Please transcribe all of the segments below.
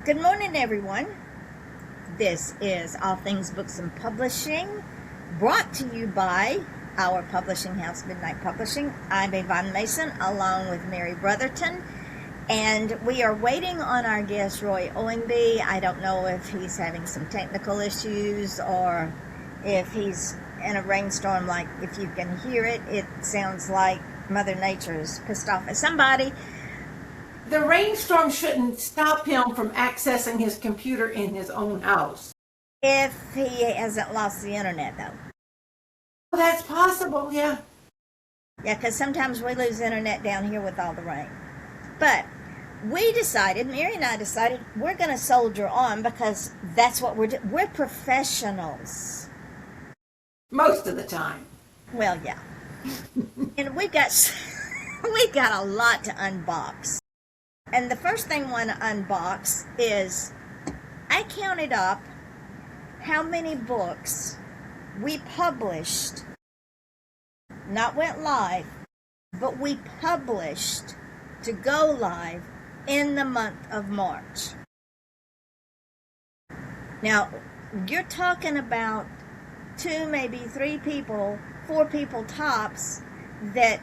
Good morning, everyone. This is All Things Books and Publishing, brought to you by our publishing house, Midnight Publishing. I'm Yvonne Mason, along with Mary Brotherton, and we are waiting on our guest, Roy Owenby. I don't know if he's having some technical issues or if he's in a rainstorm. Like, if you can hear it, it sounds like Mother Nature is pissed off at somebody. The rainstorm shouldn't stop him from accessing his computer in his own house. If he hasn't lost the internet, though. Well, that's possible, yeah. Yeah, because sometimes we lose internet down here with all the rain. But we decided, Mary and I decided, we're going to soldier on because that's what we're doing. We're professionals. Most of the time. Well, yeah. And we've got a lot to unbox. And the first thing I want to unbox is, I counted up how many books we published, not went live, but we published to go live in the month of March. Now, you're talking about 2, maybe 3 people, 4 people tops that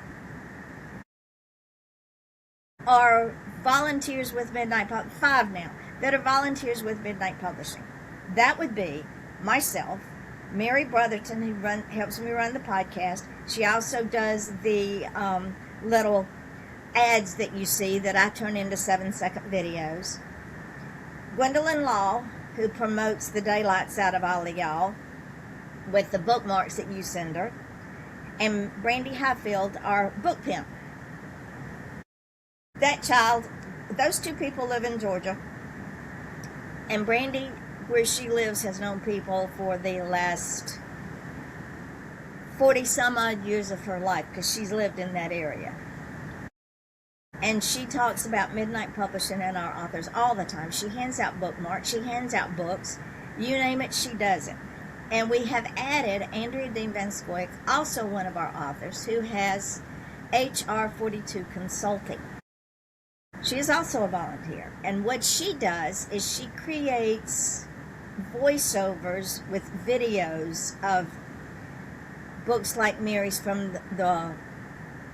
are volunteers with Midnight Publishing. 5 now that are volunteers with Midnight Publishing. That would be myself, Mary Brotherton, who helps me run the podcast. She also does the little ads that you see that I turn into 7-second videos. Gwendolyn Law, who promotes the daylights out of all of y'all with the bookmarks that you send her. And Brandy Highfield, our book pimp. That child, those 2 people live in Georgia. And Brandy, where she lives, has known people for the last 40 some odd years of her life because she's lived in that area. And she talks about Midnight Publishing and our authors all the time. She hands out bookmarks. She hands out books. You name it, she does it. And we have added Andrea Dean Van Scoik, also one of our authors, who has HR 42 Consulting. She is also a volunteer. And what she does is she creates voiceovers with videos of books like Mary's from the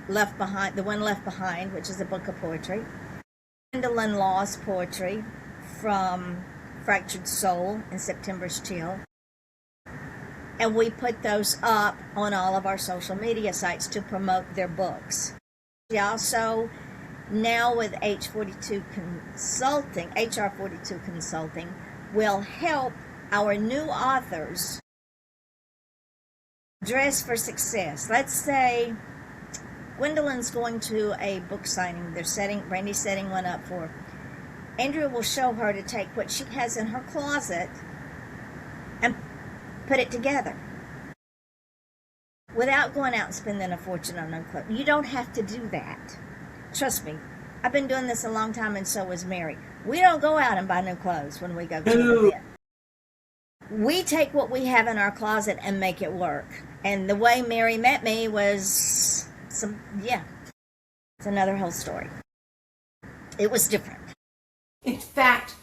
Left Behind, the one Left Behind, which is a book of poetry. Gwendolyn Law's poetry from Fractured Soul and September's Chill. And we put those up on all of our social media sites to promote their books. She also, now with HR 42 Consulting, will help our new authors dress for success. Let's say Gwendolyn's going to a book signing. Brandy's setting one up for her. Andrea will show her to take what she has in her closet and put it together without going out and spending a fortune on new clothes. You don't have to do that. Trust me, I've been doing this a long time, and so is Mary. We don't go out and buy new clothes when we go to an event. We take what we have in our closet and make it work. And the way Mary met me was it's another whole story. It was different. In fact,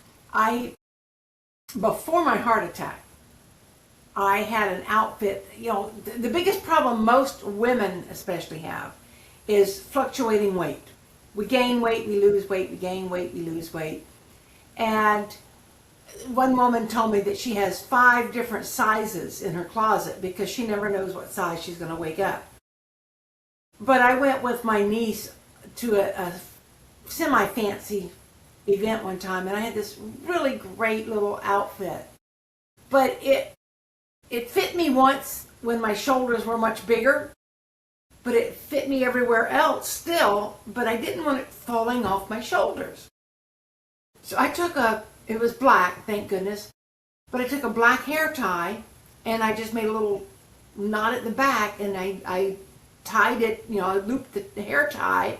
before my heart attack, I had an outfit. The biggest problem most women especially have is fluctuating weight. We gain weight, we lose weight, we gain weight, we lose weight. And one woman told me that she has 5 different sizes in her closet because she never knows what size she's going to wake up. But I went with my niece to a semi-fancy event one time, and I had this really great little outfit. But it fit me once when my shoulders were much bigger, but it fit me everywhere else still, but I didn't want it falling off my shoulders. So I took it was black, thank goodness, but I took a black hair tie, and I just made a little knot at the back, and I tied it, I looped the hair tie,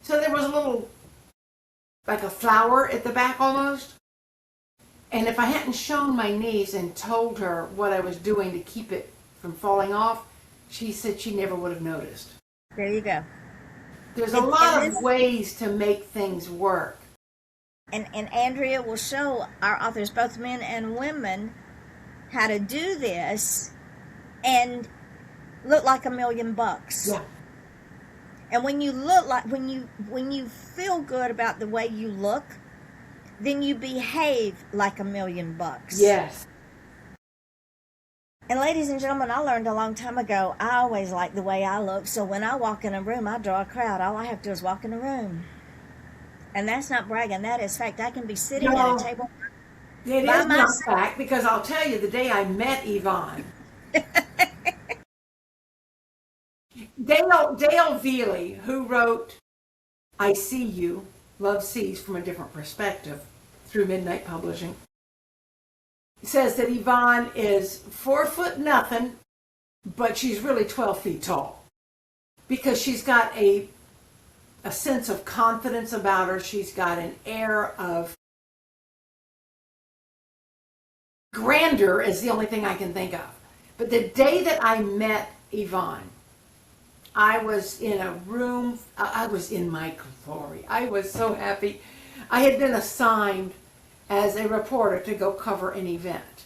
so there was a little, like a flower at the back almost. And if I hadn't shown my niece and told her what I was doing to keep it from falling off, she said she never would have noticed. There you go. There's a lot of ways to make things work. And Andrea will show our authors, both men and women, how to do this and look like $1,000,000. Yeah. And when you look like, when you feel good about the way you look, then you behave like $1,000,000. Yes. And ladies and gentlemen, I learned a long time ago, I always like the way I look. So when I walk in a room, I draw a crowd. All I have to do is walk in a room. And that's not bragging. That is fact. I can be sitting No, at a table it by is not myself. fact, because I'll tell you, the day I met Yvonne, Dale Veely, who wrote I See You, Love Sees from a Different Perspective through Midnight Publishing, says that Yvonne is 4 foot nothing, but she's really 12 feet tall, because she's got a sense of confidence about her. She's got an air of grandeur, is the only thing I can think of. But the day that I met Yvonne, I was in a room, I was in my glory. I was so happy. I had been assigned as a reporter to go cover an event.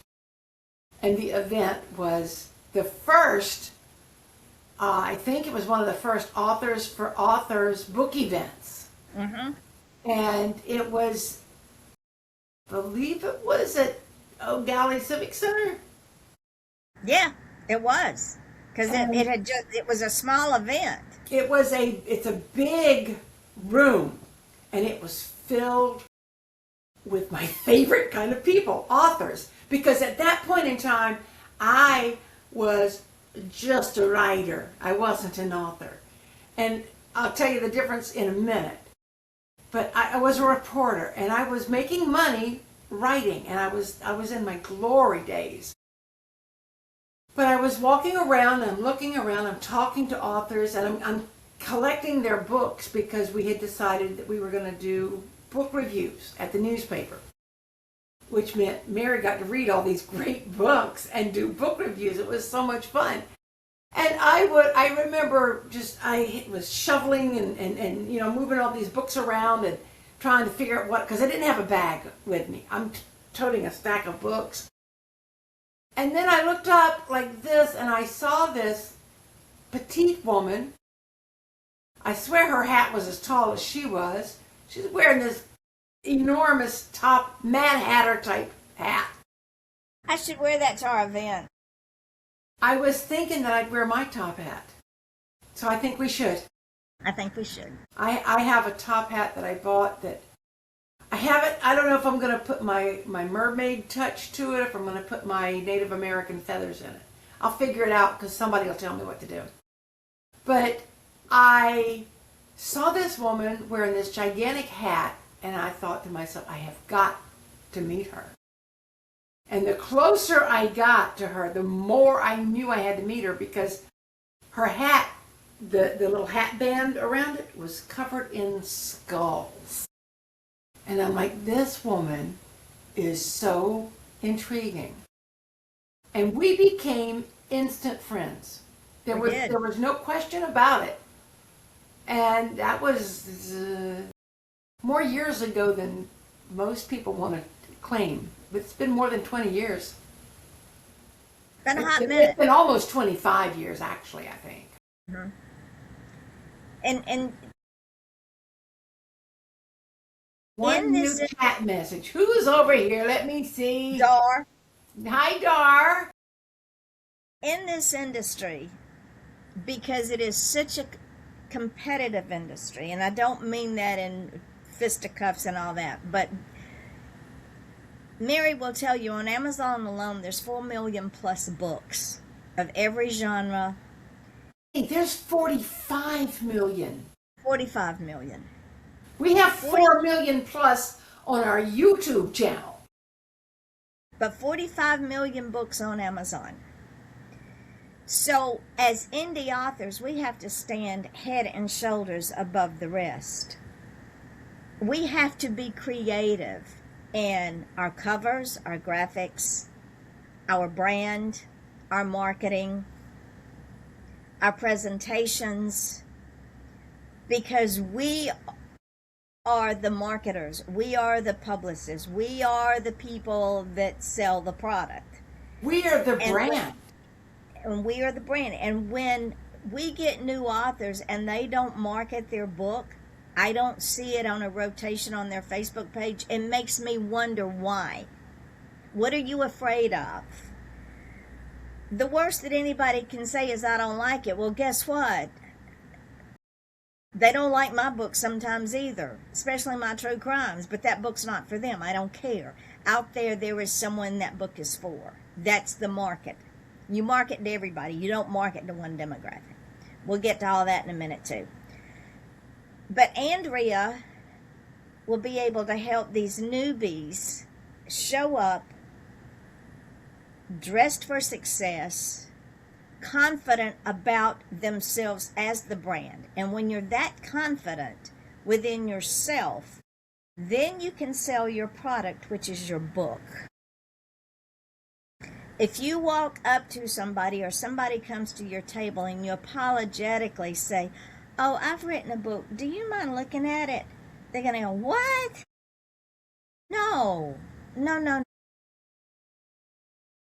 And the event was the first, I think it was one of the first Authors for Authors book events. Mm-hmm. And it was, I believe it was at O'Galley Civic Center. Yeah, it was. Because it was a small event. It's a big room, and it was filled with my favorite kind of people, authors. Because at that point in time, I was just a writer. I wasn't an author. And I'll tell you the difference in a minute. But I was a reporter, and I was making money writing, and I was in my glory days. But I was walking around, I'm looking around, I'm talking to authors, and I'm collecting their books, because we had decided that we were going to do book reviews at the newspaper, which meant Mary got to read all these great books and do book reviews. It was so much fun. And I remember I was shoveling and moving all these books around and trying to figure out because I didn't have a bag with me. I'm toting a stack of books. And then I looked up like this, and I saw this petite woman. I swear her hat was as tall as she was. She's wearing this enormous top Mad Hatter type hat. I should wear that to our event. I was thinking that I'd wear my top hat. So I think we should. I think we should. I have a top hat that I bought that I don't know if I'm going to put my mermaid touch to it, if I'm going to put my Native American feathers in it. I'll figure it out, because somebody will tell me what to do. But I saw this woman wearing this gigantic hat, and I thought to myself, I have got to meet her. And the closer I got to her, the more I knew I had to meet her, because her hat, the little hat band around it, was covered in skulls. And I'm like, this woman is so intriguing. And we became instant friends. There was no question about it. And that was more years ago than most people want to claim. But it's been more than 20 years. Been a hot minute. It's been almost 25 years, actually, I think. Mm-hmm. And one new chat message. Who's over here? Let me see. Dar. Hi, Dar. In this industry, because it is such a competitive industry, and I don't mean that in fisticuffs and all that, but Mary will tell you on Amazon alone, there's 4 million plus books of every genre. Hey, there's 45 million. 45 million. We have 4 million plus on our YouTube channel. But 45 million books on Amazon. So as indie authors, we have to stand head and shoulders above the rest. We have to be creative in our covers, our graphics, our brand, our marketing, our presentations, because we are the marketers. We are the publicists. We are the people that sell the product. We are the And brand. and we are the brand. And when we get new authors and they don't market their book, I don't see it on a rotation on their Facebook page. It makes me wonder why. What are you afraid of? The worst that anybody can say is, I don't like it. Well, guess what? They don't like my book sometimes either, especially my true crimes, but that book's not for them. I don't care. Out there is someone that book is for. That's the market. You market to everybody. You don't market to one demographic. We'll get to all that in a minute too. But Andrea will be able to help these newbies show up dressed for success, confident about themselves as the brand. And when you're that confident within yourself, then you can sell your product, which is your book. If you walk up to somebody or somebody comes to your table and you apologetically say, oh, I've written a book, do you mind looking at it? They're going to go, what? No.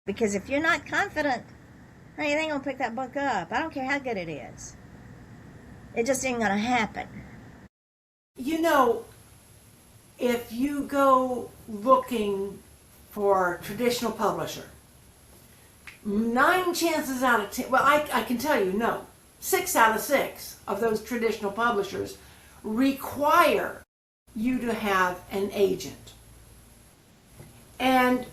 Because if you're not confident, honey, they ain't going to pick that book up. I don't care how good it is. It just ain't going to happen. You know, if you go looking for a traditional publisher, 9 chances out of 10, well, I can tell you, no, 6 out of 6 of those traditional publishers require you to have an agent. And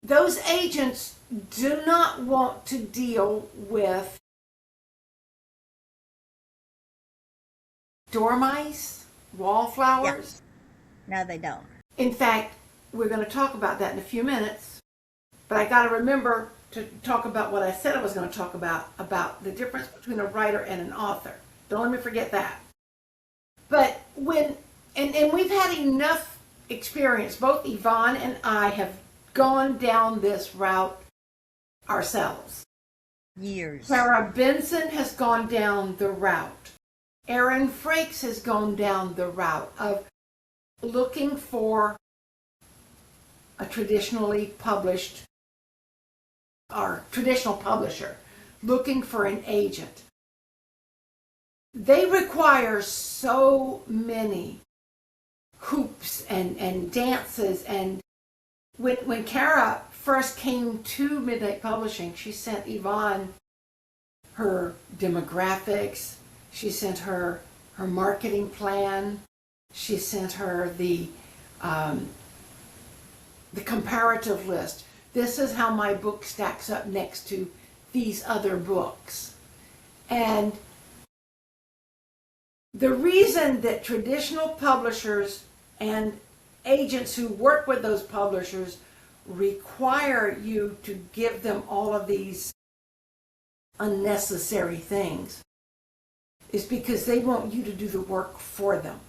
those agents do not want to deal with dormice, wallflowers. No, they don't. In fact, we're going to talk about that in a few minutes, but I got to remember to talk about what I said I was going to talk about the difference between a writer and an author. Don't let me forget that. But when, and we've had enough experience, both Yvonne and I have gone down this route ourselves. Years. Sarah Benson has gone down the route. Erin Frakes has gone down the route of looking for a traditionally published or traditional publisher, looking for an agent. They require so many hoops and dances. And when Kara first came to Midnight Publishing, she sent Yvonne her demographics, she sent her marketing plan, she sent her the comparative list. This is how my book stacks up next to these other books. And the reason that traditional publishers and agents who work with those publishers require you to give them all of these unnecessary things is because they want you to do the work for them.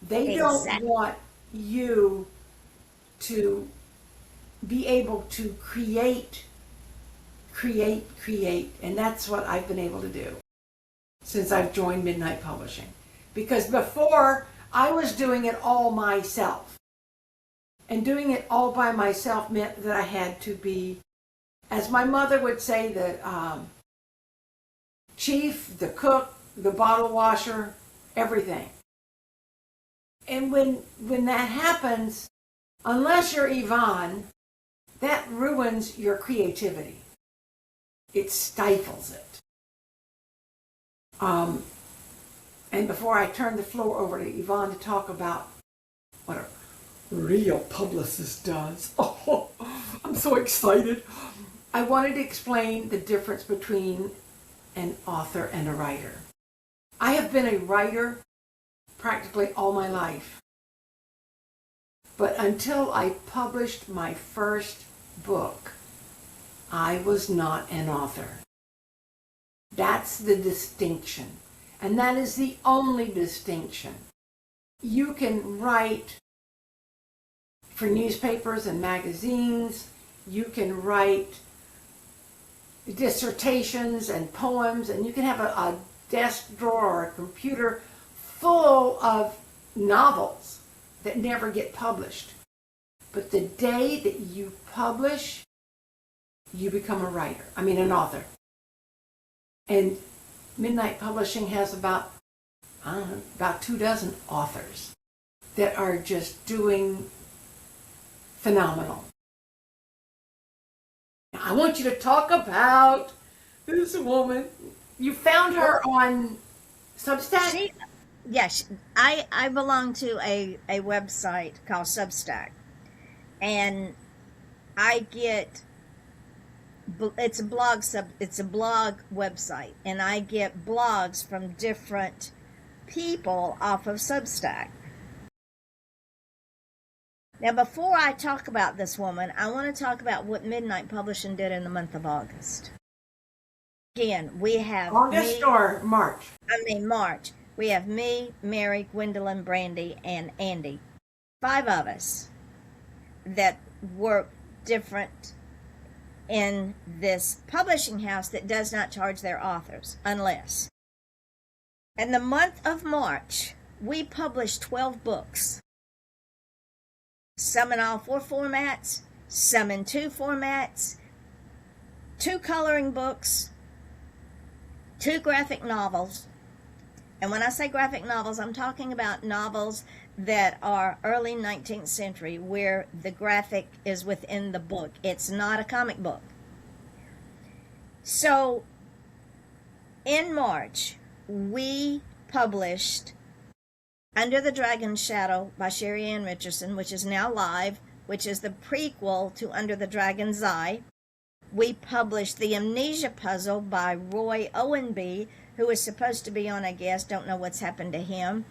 They don't want you to be able to create. And that's what I've been able to do since I've joined Midnight Publishing. Because before, I was doing it all myself. And doing it all by myself meant that I had to be, as my mother would say, the chief, the cook, the bottle washer, everything. And when that happens, unless you're Yvonne, that ruins your creativity. It stifles it. And before I turn the floor over to Yvonne to talk about what a real publicist does, oh, I'm so excited. I wanted to explain the difference between an author and a writer. I have been a writer practically all my life. But until I published my first book, I was not an author. That's the distinction. And that is the only distinction. You can write for newspapers and magazines. You can write dissertations and poems, and you can have a desk drawer or a computer full of novels that never get published. But the day that you publish, you become a writer. I mean, an author. And Midnight Publishing has about, I don't know, about 24 authors that are just doing phenomenal. Now, I want you to talk about this woman. You found her on Substack? Yes, I belong to a website called Substack, and I get it's a blog website, and I get blogs from different people off of Substack. Now, before I talk about this woman, I want to talk about what Midnight Publishing did in the month of August. Again, we have August or March? March. We have me, Mary, Gwendolyn, Brandy, and Andy. 5 of us that work different in this publishing house that does not charge their authors, unless. In the month of March, we published 12 books. Some in all 4 formats, some in 2 formats, 2 coloring books, 2 graphic novels. And when I say graphic novels, I'm talking about novels that are early 19th century, where the graphic is within the book. It's not a comic book. So, in March, we published Under the Dragon's Shadow by Sherry Ann Richardson, which is now live, which is the prequel to Under the Dragon's Eye. We published The Amnesia Puzzle by Roy Owenby, who was supposed to be on a guest. Don't know what's happened to him.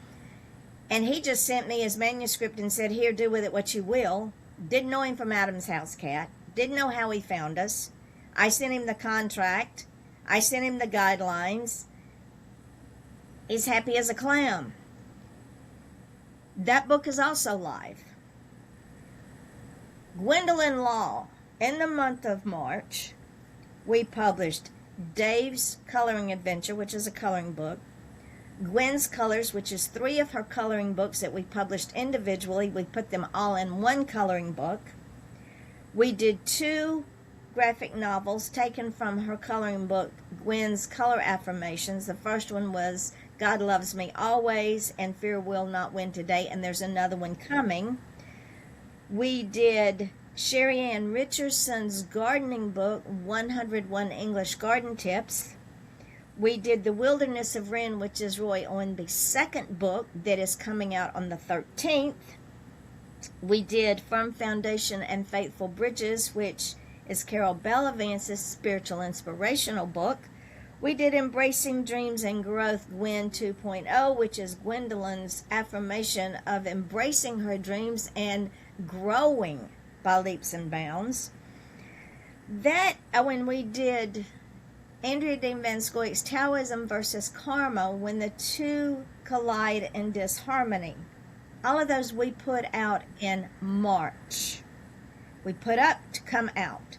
And he just sent me his manuscript and said, here, do with it what you will. Didn't know him from Adam's House Cat. Didn't know how he found us. I sent him the contract. I sent him the guidelines. He's happy as a clam. That book is also live. Gwendolyn Law. In the month of March, we published Dave's Coloring Adventure, which is a coloring book. Gwen's Colors, which is 3 of her coloring books that we published individually. We put them all in one coloring book. We did 2 graphic novels taken from her coloring book, Gwen's Color Affirmations. The first one was God Loves Me Always and Fear Will Not Win Today, and there's another one coming. We did Sherry Ann Richardson's gardening book, 101 English Garden Tips. We did The Wilderness of Wren, which is Roy Owenby's second book that is coming out on the 13th. We did Firm Foundation and Faithful Bridges, which is Carol Belavance's spiritual inspirational book. We did Embracing Dreams and Growth, Gwen 2.0, which is Gwendolyn's affirmation of embracing her dreams and growing by leaps and bounds. That, when we did Andrea Dean Van Scoy's Taoism versus Karma, when the 2 collide in disharmony. All of those we put out in March. We put up to come out.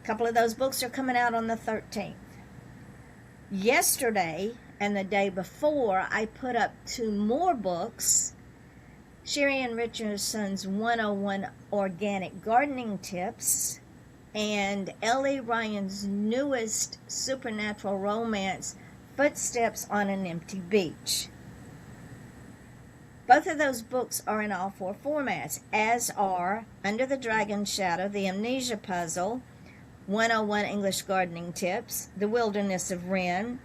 A couple of those books are coming out on the 13th. Yesterday and the day before, I put up 2 more books. Sherry Ann Richardson's 101 Organic Gardening Tips and Ellie Ryan's newest supernatural romance, Footsteps on an Empty Beach. Both of those books are in all 4 formats, as are Under the Dragon's Shadow, The Amnesia Puzzle, 101 English Gardening Tips, The Wilderness of Wren,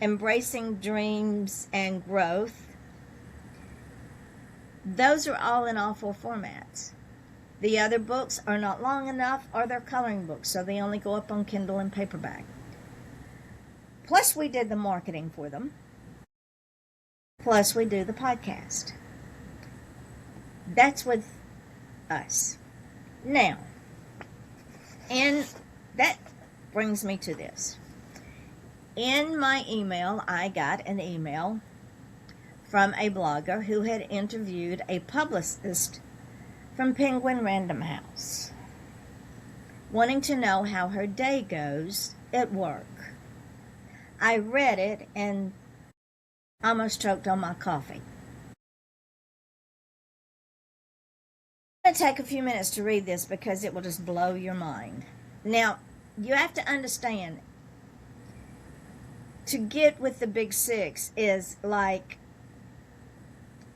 Embracing Dreams and Growth. Those are all in all 4 formats. The other books are not long enough, or they're coloring books, so they only go up on Kindle and paperback. Plus, we did the marketing for them. Plus, we do the podcast. That's with us. Now, and that brings me to this. In my email, I got an email from a blogger who had interviewed a publicist from Penguin Random House, wanting to know how her day goes at work. I read it, and Almost choked on my coffee. I'm going to take a few minutes to read this because it will just blow your mind. Now, you have to understand, to get with the big six is like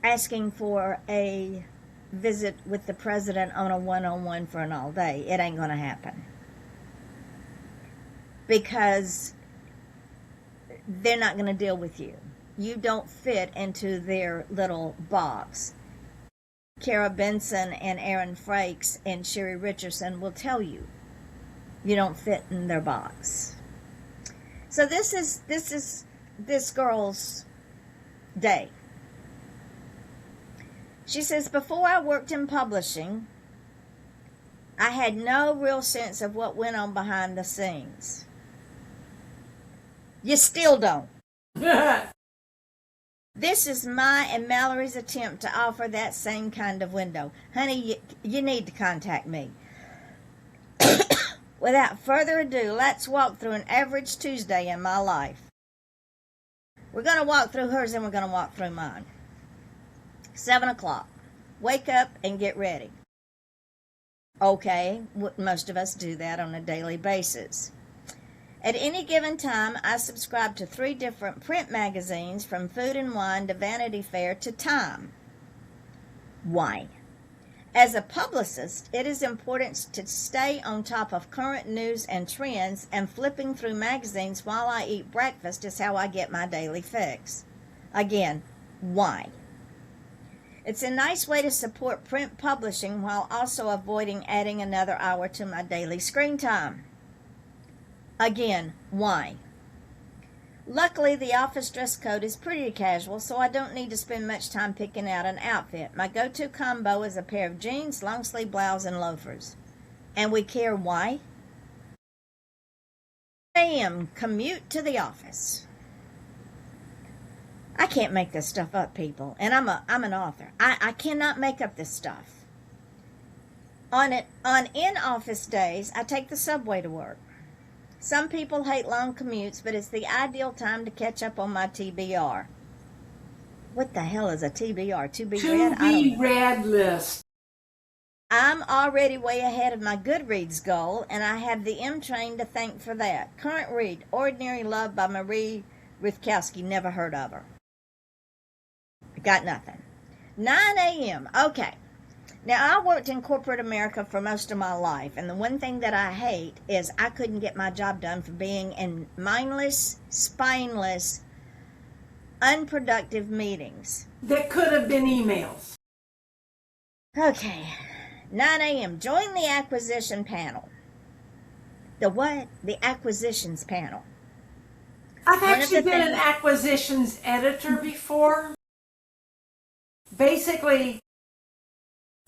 asking for a visit with the president on a one-on-one for an all day. It ain't going to happen. Because they're not going to deal with you. You don't fit into their little box. Kara Benson and Aaron Frakes and Sherry Richardson will tell you you don't fit in their box. So this is this girl's day. She says, before I worked in publishing, I had no real sense of what went on behind the scenes. You still don't. This is my and Mallory's attempt to offer that same kind of window. Honey, you need to contact me. Without further ado, let's walk through an average Tuesday in my life. We're going to walk through hers and we're going to walk through mine. 7 o'clock. Wake up and get ready. Okay, most of us do that on a daily basis. At any given time, I subscribe to 3 different print magazines, from Food and Wine to Vanity Fair to Time. Why? As a publicist, it is important to stay on top of current news and trends, and flipping through magazines while I eat breakfast is how I get my daily fix. Again, why? It's a nice way to support print publishing while also avoiding adding another hour to my daily screen time. Again, why? Luckily, the office dress code is pretty casual, so I don't need to spend much time picking out an outfit. My go-to combo is a pair of jeans, long-sleeve blouse, and loafers. And we care why? 8 a.m. commute to the office. I can't make this stuff up, people, and I'm an author. I cannot make up this stuff. On in-office days, I take the subway to work. Some people hate long commutes, but it's the ideal time to catch up on my TBR. What the hell is a TBR? To be read? To be read list. I'm already way ahead of my Goodreads goal, and I have the M Train to thank for that. Current read, Ordinary Love by Marie Ruthkowski. Never heard of her. Got nothing. 9 a.m. Okay. Now, I worked in corporate America for most of my life, and the one thing that I hate is I couldn't get my job done for being in mindless, spineless, unproductive meetings. That could have been emails. Okay. 9 a.m. Join the acquisition panel. The what? The acquisitions panel. I've actually been an acquisitions editor before. Basically,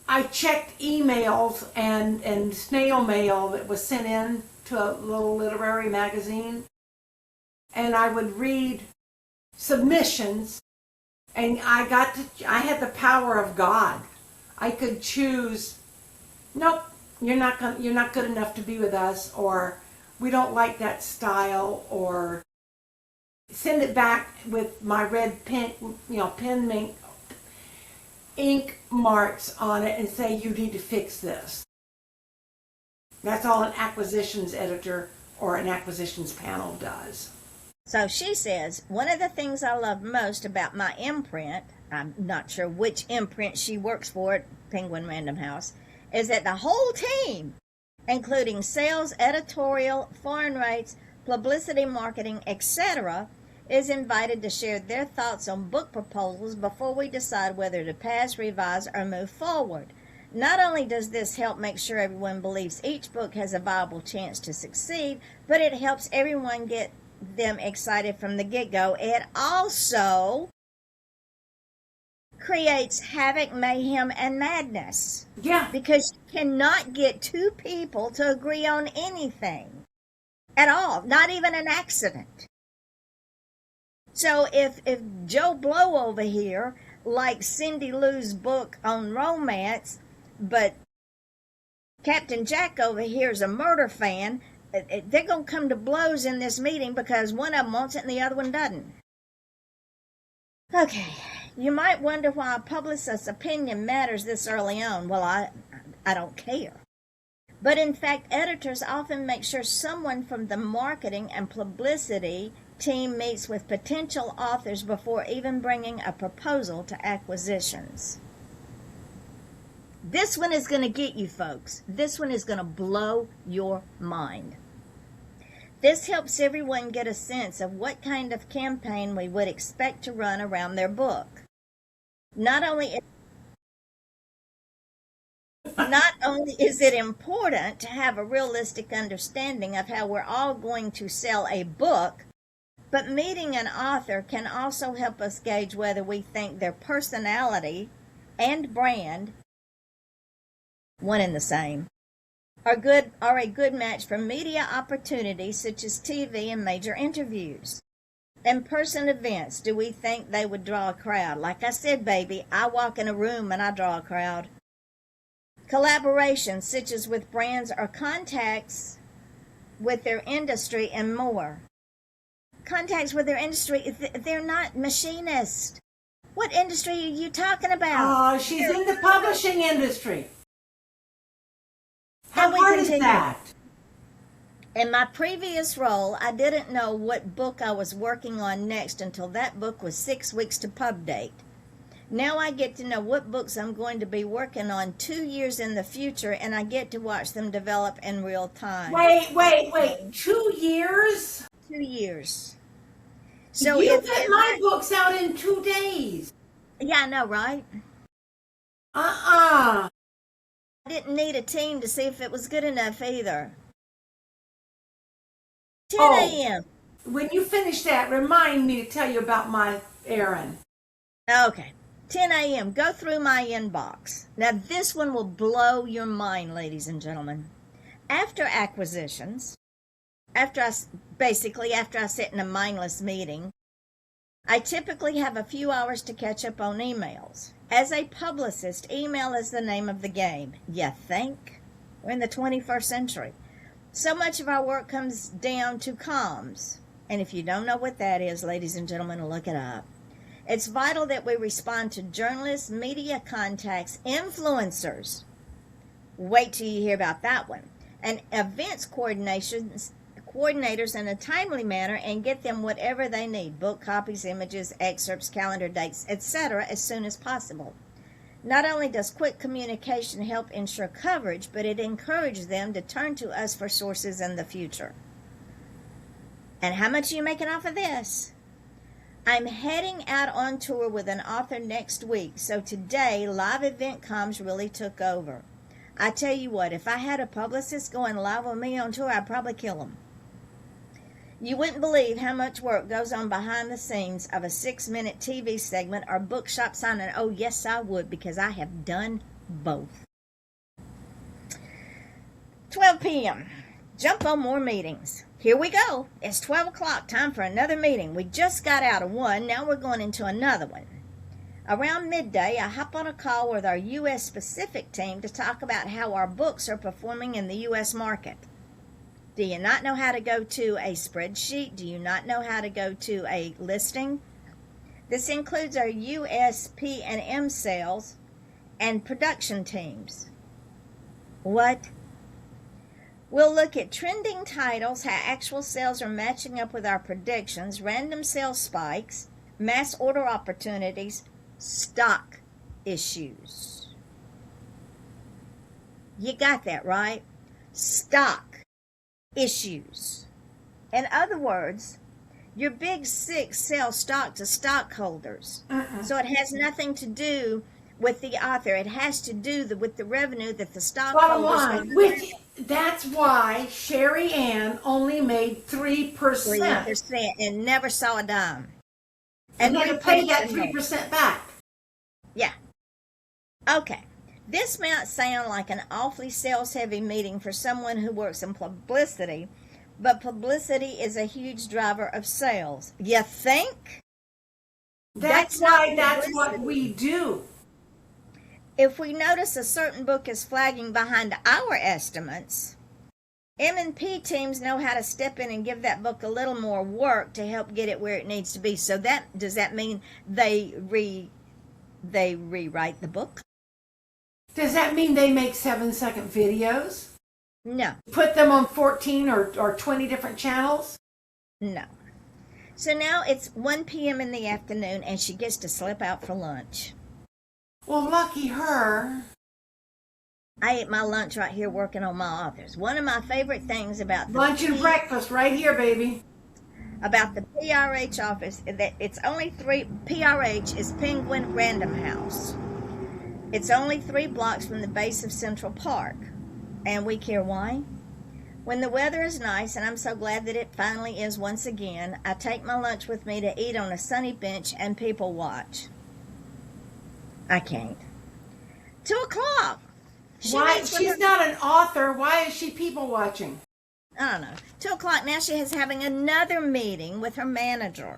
I checked emails and snail mail that was sent in to a little literary magazine, and I would read submissions, and I had the power of God. I could choose, nope, you're not good enough to be with us, or we don't like that style, or send it back with my red pen, ink marks on it and say, you need to fix this. That's all an acquisitions editor or an acquisitions panel does. So she says, one of the things I love most about my imprint, I'm not sure which imprint she works for at Penguin Random House, is that the whole team, including sales, editorial, foreign rates, publicity, marketing, etc., is invited to share their thoughts on book proposals before we decide whether to pass, revise, or move forward. Not only does this help make sure everyone believes each book has a viable chance to succeed, but it helps everyone get them excited from the get-go. It also creates havoc, mayhem, and madness. Yeah. Because you cannot get 2 people to agree on anything at all, not even an accident. So if Joe Blow over here likes Cindy Lou's book on romance, but Captain Jack over here is a murder fan, they're going to come to blows in this meeting because one of them wants it and the other one doesn't. Okay, you might wonder why a publicist's opinion matters this early on. Well, I don't care. But in fact, editors often make sure someone from the marketing and publicity team meets with potential authors before even bringing a proposal to acquisitions. This one is going to get you, folks. This one is going to blow your mind. This helps everyone get a sense of what kind of campaign we would expect to run around their book. Not only is it important to have a realistic understanding of how we're all going to sell a book, but meeting an author can also help us gauge whether we think their personality and brand, one and the same, are a good match for media opportunities such as TV and major interviews. In-person events, do we think they would draw a crowd? Like I said, baby, I walk in a room and I draw a crowd. Collaborations such as with brands or contacts with their industry and more. Contacts with their industry, they're not machinists. What industry are you talking about? Oh, she's in the publishing industry. How And we hard is continue. that? In my previous role, I didn't know what book I was working on next until that book was 6 weeks to pub date. Now I get to know what books I'm going to be working on 2 years in the future, and I get to watch them develop in real time. Wait. 2 years? 2 years. So you get my books out in 2 days. Yeah, I know, right? I didn't need a team to see if it was good enough either. 10 a.m. When you finish that, remind me to tell you about my errand. Okay. 10 a.m. Go through my inbox. Now, this one will blow your mind, ladies and gentlemen. After acquisitions, after I sit in a mindless meeting, I typically have a few hours to catch up on emails. As a publicist, email is the name of the game. You think? We're in the 21st century. So much of our work comes down to comms. And if you don't know what that is, ladies and gentlemen, look it up. It's vital that we respond to journalists, media contacts, influencers. Wait till you hear about that one. And events coordinators in a timely manner and get them whatever they need, book copies, images, excerpts, calendar dates, etc., as soon as possible. Not only does quick communication help ensure coverage, but it encourages them to turn to us for sources in the future. And how much are you making off of this? I'm heading out on tour with an author next week, so today live event comms really took over. I tell you what, if I had a publicist going live with me on tour, I'd probably kill him. You wouldn't believe how much work goes on behind the scenes of a 6-minute TV segment or bookshop signing. Oh, yes, I would, because I have done both. 12 p.m. Jump on more meetings. Here we go. It's 12 o'clock, time for another meeting. We just got out of one, now we're going into another one. Around midday, I hop on a call with our U.S.-specific team to talk about how our books are performing in the U.S. market. Do you not know how to go to a spreadsheet? Do you not know how to go to a listing? This includes our USP&M sales and production teams. What? We'll look at trending titles, how actual sales are matching up with our predictions, random sales spikes, mass order opportunities, stock issues. You got that, right? Stock issues. In other words, your big six sell stock to stockholders. So it has nothing to do with the author. It has to do with the revenue that the stockholders... That's why Sherry Ann only made 3%. 3% and never saw a dime. And had to pay that 3% back. Yeah. Okay. This might sound like an awfully sales-heavy meeting for someone who works in publicity, but publicity is a huge driver of sales. You think? That's what we do. If we notice a certain book is flagging behind our estimates, M&P teams know how to step in and give that book a little more work to help get it where it needs to be. So does that mean they rewrite the book? Does that mean they make 7-second videos? No. Put them on 14 or 20 different channels? No. So now it's 1 p.m. in the afternoon and she gets to slip out for lunch. Well, lucky her. I ate my lunch right here working on my authors. One of my favorite things about the Lunch and breakfast right here, baby. About the PRH office, that it's only 3. PRH is Penguin Random House. It's only 3 blocks from the base of Central Park. And we care why? When the weather is nice, and I'm so glad that it finally is once again, I take my lunch with me to eat on a sunny bench and people watch. I can't. 2 o'clock. Why? She's not an author. Why is she people watching? I don't know. 2 o'clock now she is having another meeting with her manager.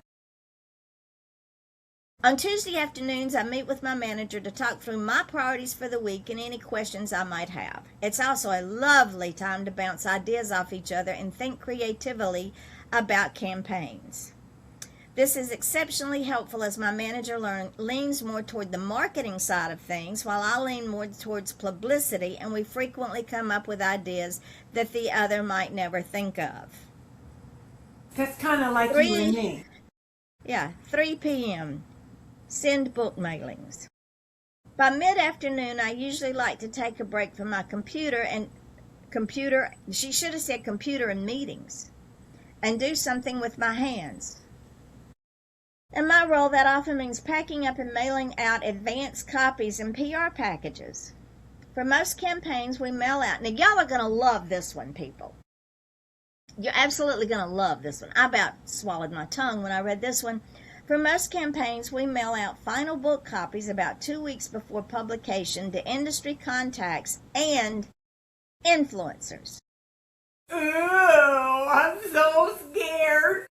On Tuesday afternoons, I meet with my manager to talk through my priorities for the week and any questions I might have. It's also a lovely time to bounce ideas off each other and think creatively about campaigns. This is exceptionally helpful as my manager leans more toward the marketing side of things while I lean more towards publicity, and we frequently come up with ideas that the other might never think of. That's kind of like you and me. Yeah, 3 p.m. Send book mailings. By mid-afternoon, I usually like to take a break from my computer, she should have said computer and meetings, and do something with my hands. In my role, that often means packing up and mailing out advanced copies and PR packages. For most campaigns, we mail out. Now, y'all are going to love this one, people. You're absolutely going to love this one. I about swallowed my tongue when I read this one. For most campaigns, we mail out final book copies about 2 weeks before publication to industry contacts and influencers. Ooh, I'm so scared.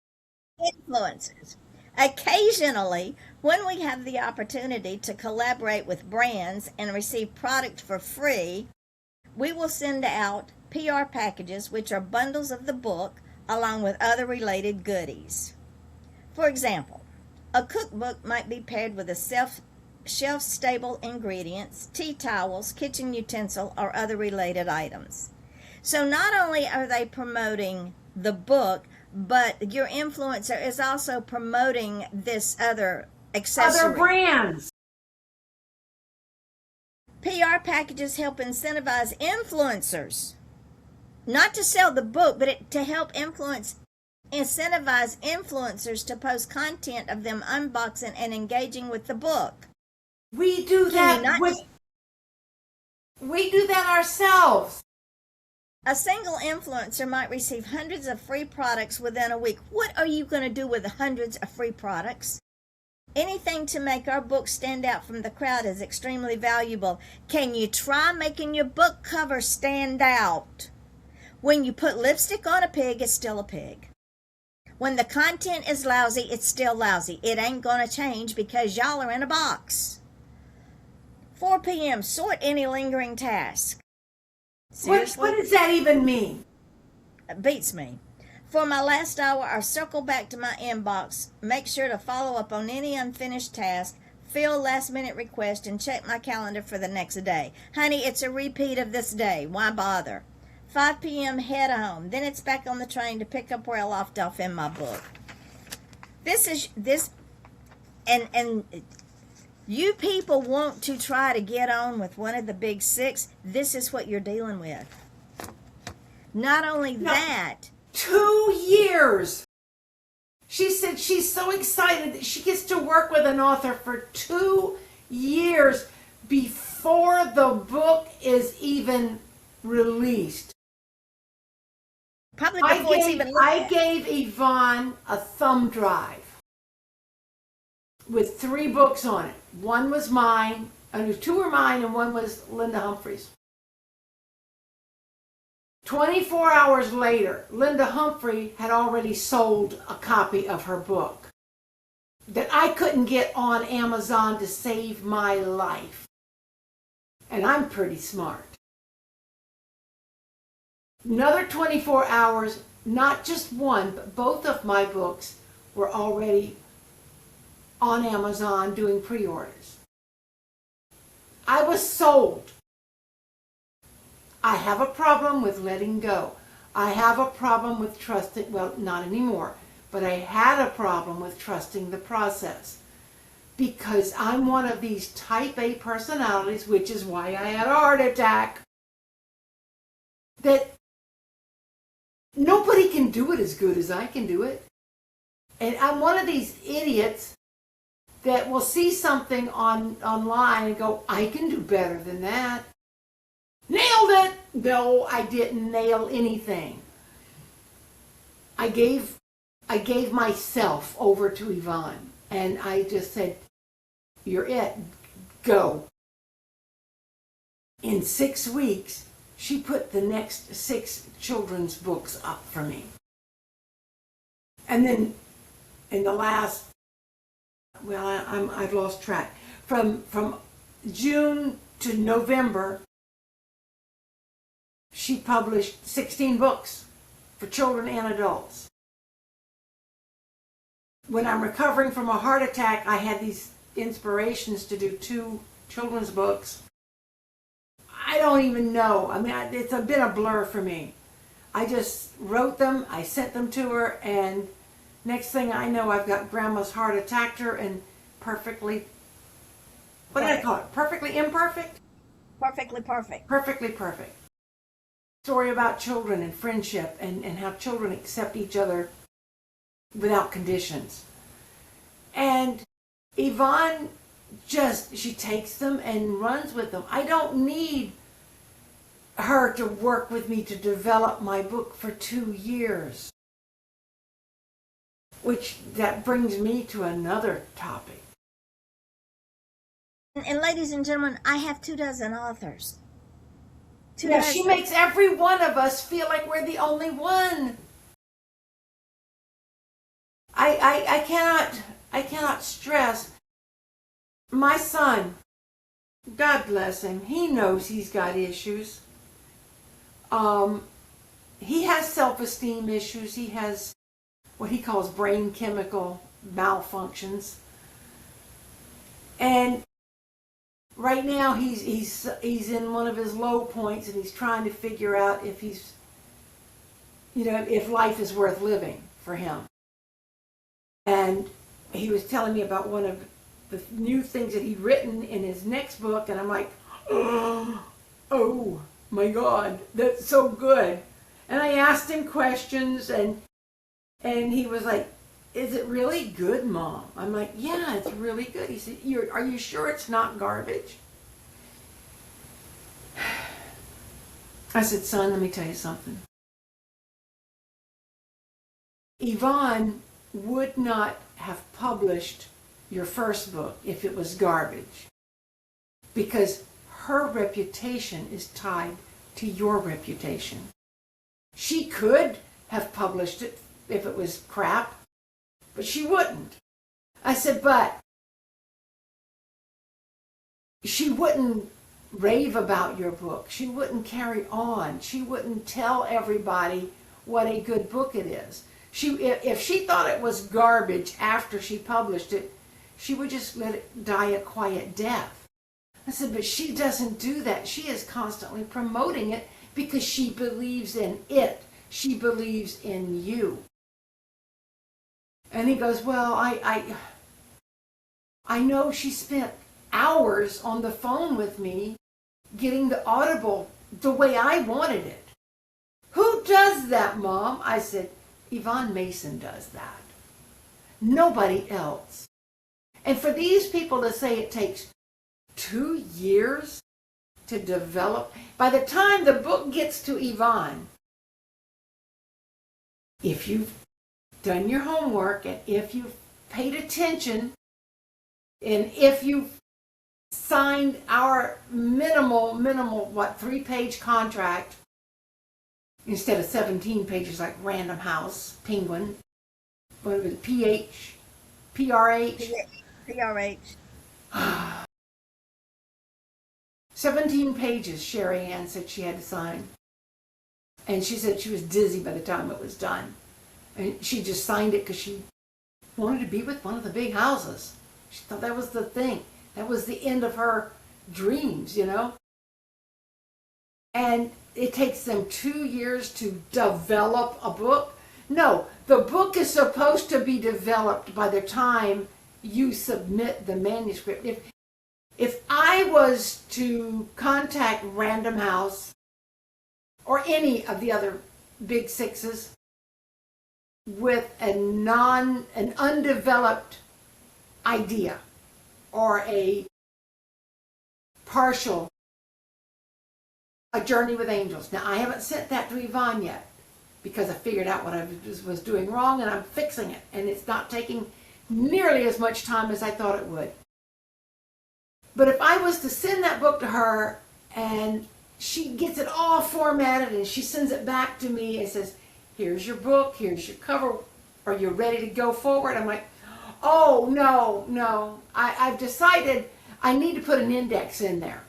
Influencers. Occasionally, when we have the opportunity to collaborate with brands and receive product for free, we will send out PR packages, which are bundles of the book along with other related goodies. For example, a cookbook might be paired with a shelf-stable ingredients, tea towels, kitchen utensil, or other related items. So not only are they promoting the book, but your influencer is also promoting this other accessory. Other brands. PR packages help incentivize influencers, not to sell the book, but to help incentivize influencers to post content of them unboxing and engaging with the book. We do that we do that ourselves. A single influencer might receive hundreds of free products within a week. What are you going to do with hundreds of free products? Anything to make our book stand out from the crowd is extremely valuable. Can you try making your book cover stand out? When you put lipstick on a pig, it's still a pig. When the content is lousy, it's still lousy. It ain't going to change because y'all are in a box. 4 p.m. Sort any lingering task. Seriously? What does that even mean? It beats me. For my last hour, I circle back to my inbox, make sure to follow up on any unfinished task, fill last-minute requests, and check my calendar for the next day. Honey, it's a repeat of this day. Why bother? 5 p.m., head home. Then it's back on the train to pick up where I left off in my book. And you people want to try to get on with one of the big 6. This is what you're dealing with. Not only that. 2 years. She said she's so excited that she gets to work with an author for 2 years before the book is even released. Probably before it's even looked I at. gave Yvonne a thumb drive with 3 books on it. One was mine, 2 were mine, and one was Linda Humphrey's. 24 hours later, Linda Humphrey had already sold a copy of her book that I couldn't get on Amazon to save my life. And I'm pretty smart. Another 24 hours, not just one, but both of my books were already on Amazon doing pre-orders. I was sold. I have a problem with letting go. I have a problem with trusting, well, not anymore, but I had a problem with trusting the process. Because I'm one of these type A personalities, which is why I had a heart attack, that nobody can do it as good as I can do it. And I'm one of these idiots that will see something online and go, I can do better than that. Nailed it! No, I didn't nail anything. I gave myself over to Yvonne, and I just said, you're it. Go. In 6 weeks, she put the next 6 children's books up for me. And then in the last, well, I've lost track. From June to November, she published 16 books for children and adults. When I'm recovering from a heart attack, I had these inspirations to do 2 children's books. I don't even know. I mean, it's been a blur for me. I just wrote them, I sent them to her, and next thing I know, I've got Grandma's heart attacked her and perfectly, what did I call it? Perfectly imperfect? Perfectly perfect. Perfectly perfect. Story about children and friendship and how children accept each other without conditions. And Yvonne she takes them and runs with them. I don't need her to work with me to develop my book for 2 years. Which, that brings me to another topic. And ladies and gentlemen, I have 24 authors. Yeah, she makes every one of us feel like we're the only one. I cannot stress. My son, God bless him, he knows he's got issues. He has self-esteem issues. He has what he calls brain chemical malfunctions. And right now he's in one of his low points, and he's trying to figure out if if life is worth living for him. And he was telling me about one of the new things that he'd written in his next book, and I'm like, oh my God, that's so good. And I asked him questions, and he was like, is it really good, Mom? I'm like, yeah, it's really good. He said, are you sure it's not garbage? I said, son, let me tell you something. Yvonne would not have published your first book if it was garbage, because her reputation is tied to your reputation. She could have published it if it was crap, but she wouldn't. I said, but she wouldn't rave about your book. She wouldn't carry on. She wouldn't tell everybody what a good book it is. If she thought it was garbage after she published it, she would just let it die a quiet death. I said, but she doesn't do that. She is constantly promoting it because she believes in it. She believes in you. And he goes, well, I know she spent hours on the phone with me getting the Audible the way I wanted it. Who does that, Mom? I said, Yvonne Mason does that. Nobody else. And for these people to say it takes 2 years to develop, by the time the book gets to Yvonne, if you've done your homework, and if you've paid attention, and if you've signed our minimal, 3-page contract, instead of 17 pages like Random House, Penguin, what was it, PRH? 17 pages, Sherry Ann said she had to sign. And she said she was dizzy by the time it was done. And she just signed it because she wanted to be with one of the big houses. She thought that was the thing. That was the end of her dreams, you know. And it takes them 2 years to develop a book. No, the book is supposed to be developed by the time you submit the manuscript. If I was to contact Random House or any of the other big sixes with an undeveloped idea or a partial A Journey with Angels. Now, I haven't sent that to Yvonne yet because I figured out what I was doing wrong and I'm fixing it. And it's not taking nearly as much time as I thought it would. But if I was to send that book to her and she gets it all formatted and she sends it back to me and says, here's your book, here's your cover, are you ready to go forward? I'm like, oh, no. I've decided I need to put an index in there.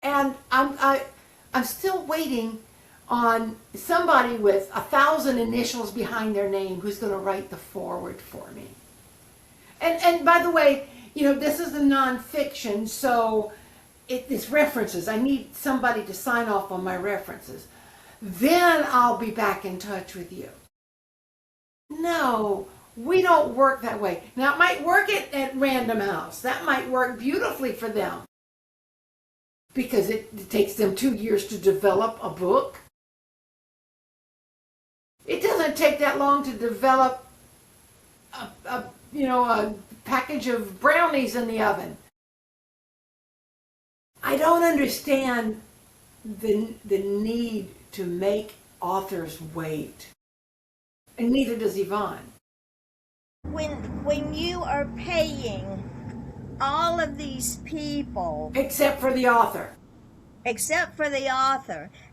And I'm still waiting on somebody with 1,000 initials behind their name who's going to write the foreword for me. And by the way, you know, this is a nonfiction, so it's references. I need somebody to sign off on my references. Then I'll be back in touch with you. No, we don't work that way. Now, it might work at Random House. That might work beautifully for them because it takes them 2 years to develop a book. It doesn't take that long to develop a package of brownies in the oven. I don't understand the need to make authors wait. And neither does Yvonne. When you are paying all of these people, Except for the author,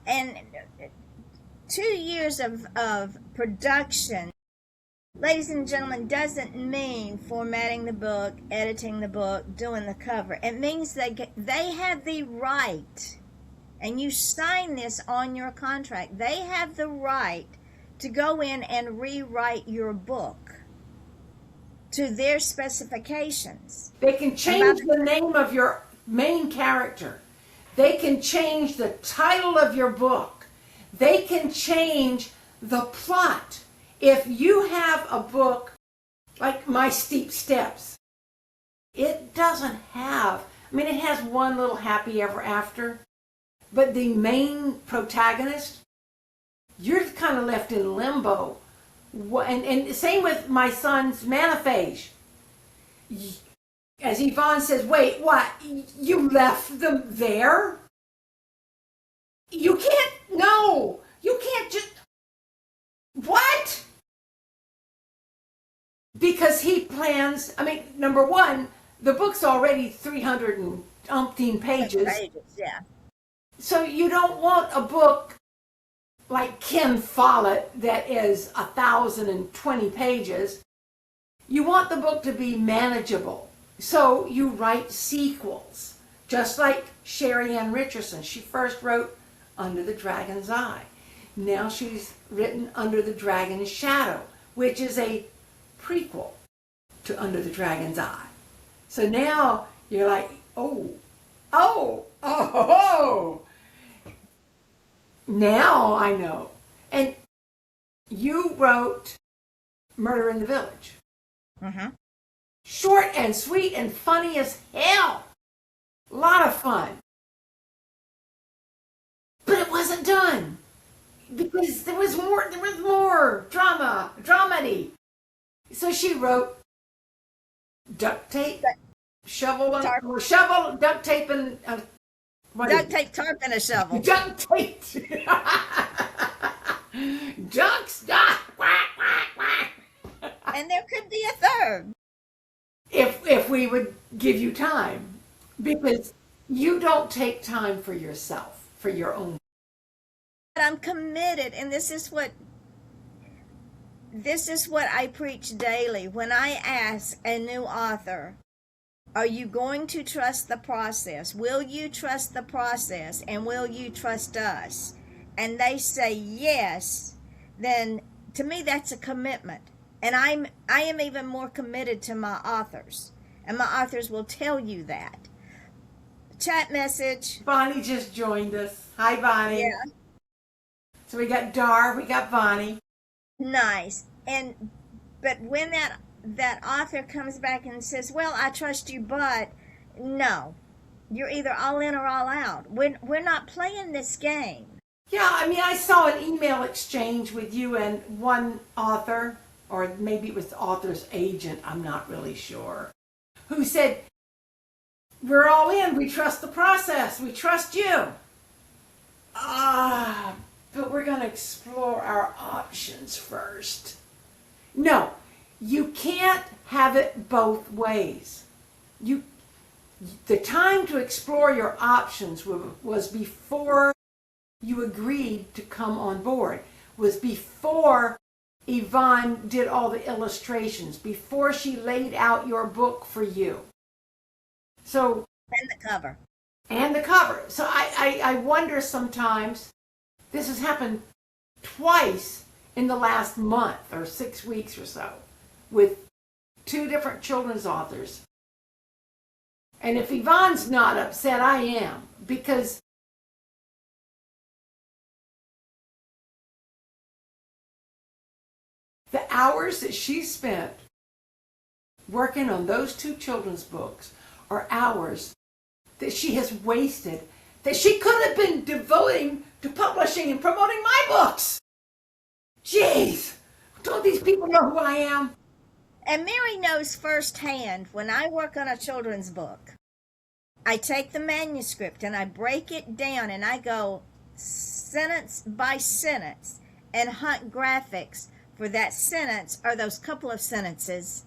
and 2 years of production, ladies and gentlemen, doesn't mean formatting the book, editing the book, doing the cover. It means they have the right, and you sign this on your contract, they have the right to go in and rewrite your book to their specifications. they can change the name of your main character. They can change the title of your book. They can change the plot. If you have a book like My Steep Steps, it doesn't have, it has one little happy ever after, but the main protagonist, you're kind of left in limbo. And same with my son's Manaphage. As Yvonne says, wait, what? You left them there? You can't, no, you can't just, what? Because he plans, number one, the book's already 300 and umpteen pages. Yeah. So you don't want a book like Ken Follett that is 1,020 pages. You want the book to be manageable. So you write sequels. Just like Sherry Ann Richardson. She first wrote Under the Dragon's Eye. Now she's written Under the Dragon's Shadow, which is a prequel to Under the Dragon's Eye. So now you're like, oh. Now I know. And you wrote Murder in the Village. Mm-hmm. Short and sweet and funny as hell. A lot of fun. But it wasn't done. Because there was more drama, dramedy. So she wrote duct tape, duct tape, and Duct tape, tarp, and a shovel. Duct tape. Duck stop. And there could be a third. If we would give you time, because you don't take time for yourself, for your own. I'm committed, and this is what I preach daily. When I ask a new author, are you going to trust the process? Will you trust the process? And will you trust us? and they say yes, then to me that's a commitment. And I am even more committed to my authors. And my authors will tell you that. Chat message. Bonnie just joined us. Hi, Bonnie. Yeah. So we got Dar, we got Bonnie. Nice. But when that author comes back and says, "Well, I trust you, but," no. You're either all in or all out. We're not playing this game. Yeah, I mean, I saw an email exchange with you and one author, or maybe it was the author's agent, I'm not really sure, who said, "We're all in. We trust the process. We trust you." But we're going to explore our options first. No, you can't have it both ways. The time to explore your options was before you agreed to come on board, was before Yvonne did all the illustrations, before she laid out your book for you. So, And the cover. and the cover. So I wonder sometimes, this has happened twice in the last month or 6 weeks or so with 2 different children's authors. And if Yvonne's not upset, I am, because the hours that she spent working on those 2 children's books are hours that she has wasted, that she could have been devoting to publishing and promoting my books. Jeez, don't these people know who I am? And Mary knows firsthand when I work on a children's book, I take the manuscript and I break it down and I go sentence by sentence and hunt graphics for that sentence or those couple of sentences,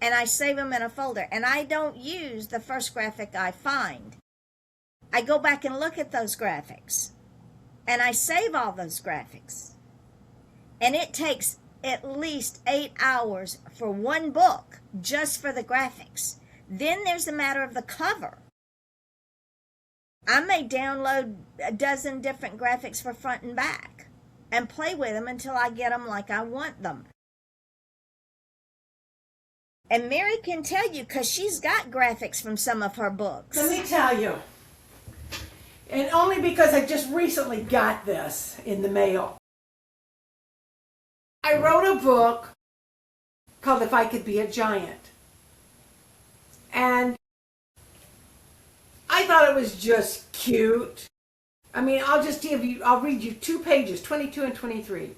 and I save them in a folder. And I don't use the first graphic I find. I go back and look at those graphics and I save all those graphics. And it takes at least 8 hours for one book just for the graphics. Then there's the matter of the cover. I may download a dozen different graphics for front and back and play with them until I get them like I want them. And Mary can tell you because she's got graphics from some of her books. Let me tell you, and only because I just recently got this in the mail. I wrote a book called If I Could Be a Giant. And I thought it was just cute. I mean, I'll read you 2 pages, 22 and 23.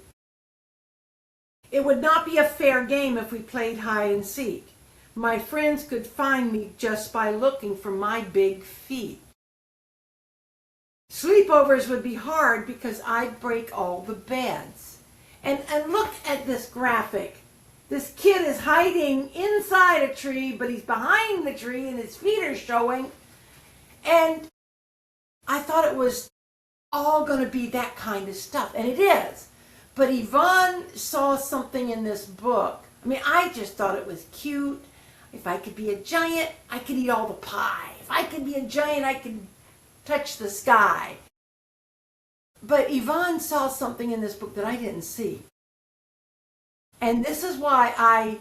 It would not be a fair game if we played hide and seek. My friends could find me just by looking for my big feet. Sleepovers would be hard because I'd break all the beds. And look at this graphic. This kid is hiding inside a tree, but he's behind the tree and his feet are showing. And I thought it was all going to be that kind of stuff. And it is. But Yvonne saw something in this book. I mean, I just thought it was cute. If I could be a giant, I could eat all the pie. If I could be a giant, I could touch the sky. But Yvonne saw something in this book that I didn't see. And this is why I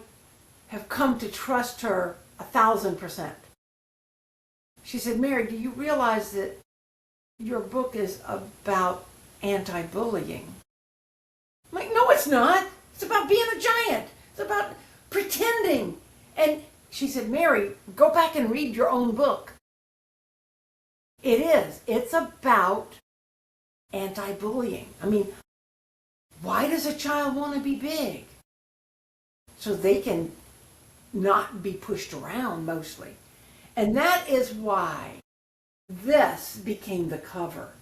have come to trust her 1,000%. She said, "Mary, do you realize that your book is about anti-bullying?" I'm like, "No, it's not. It's about being a giant. It's about pretending." And she said, "Mary, go back and read your own book." It is. It's about anti-bullying. I mean, why does a child want to be big? So they can not be pushed around mostly. And that is why this became the cover.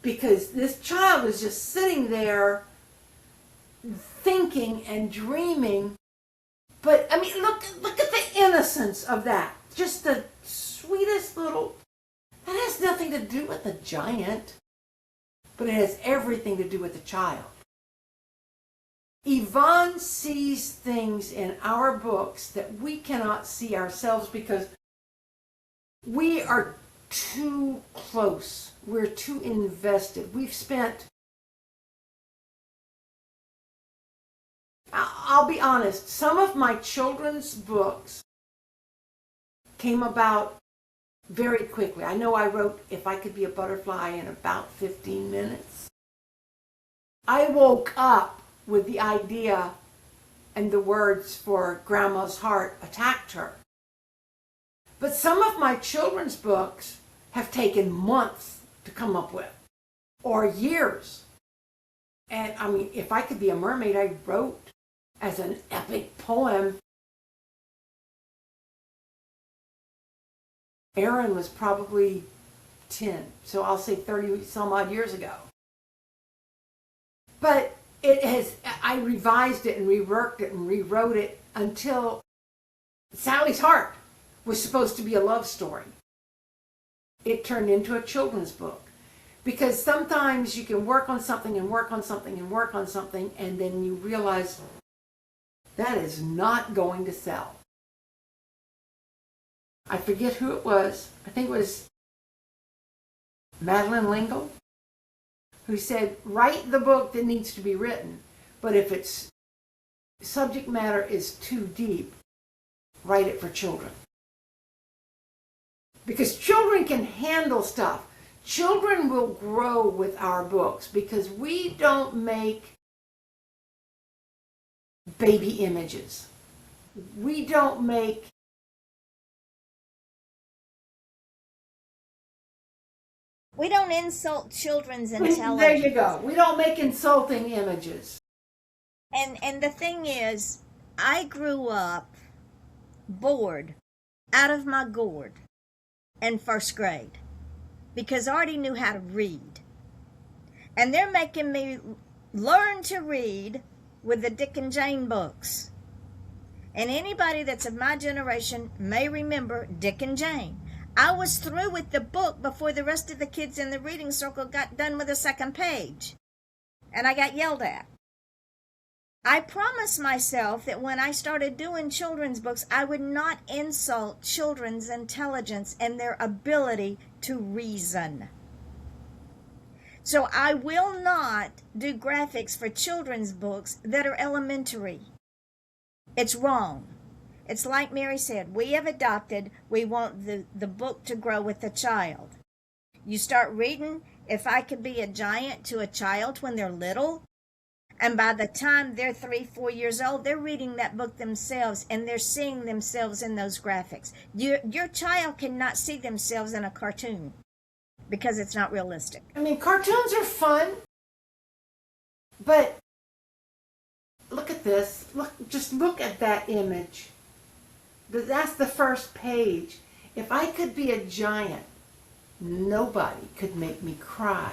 Because this child is just sitting there thinking and dreaming. But, I mean, look at the innocence of that. Just the sweetest little... That has nothing to do with the giant. But it has everything to do with the child. Yvonne sees things in our books that we cannot see ourselves because we are too close. We're too invested. We've spent I'll be honest, some of my children's books came about very quickly. I know I wrote If I Could Be a Butterfly in about 15 minutes. I woke up with the idea and the words for Grandma's Heart Attacked Her. But some of my children's books have taken months to come up with, or years. And I mean, If I Could Be a Mermaid, I wrote as an epic poem. Aaron was probably 10, so I'll say 30 some odd years ago. But I revised it and reworked it and rewrote it until Sally's Heart was supposed to be a love story. It turned into a children's book. Because sometimes you can work on something and work on something and work on something, and then you realize that is not going to sell. I forget who it was. I think it was Madeline Lingle, who said, write the book that needs to be written, but if its subject matter is too deep, write it for children. Because children can handle stuff. Children will grow with our books because we don't make baby images. We don't make insult children's intelligence. There you go. We don't make insulting images. And the thing is, I grew up bored out of my gourd in first grade because I already knew how to read. And they're making me learn to read with the Dick and Jane books. And anybody that's of my generation may remember Dick and Jane. I was through with the book before the rest of the kids in the reading circle got done with the second page. And I got yelled at. I promised myself that when I started doing children's books, I would not insult children's intelligence and their ability to reason. So I will not do graphics for children's books that are elementary. It's wrong. It's like Mary said, we have adopted, we want the book to grow with the child. You start reading If I Could Be a Giant to a child when they're little, and by the time they're 3, 4 years old, they're reading that book themselves and they're seeing themselves in those graphics. Your child cannot see themselves in a cartoon because it's not realistic. I mean, cartoons are fun, but look at this. Just look at that image. That's the first page. If I could be a giant, nobody could make me cry.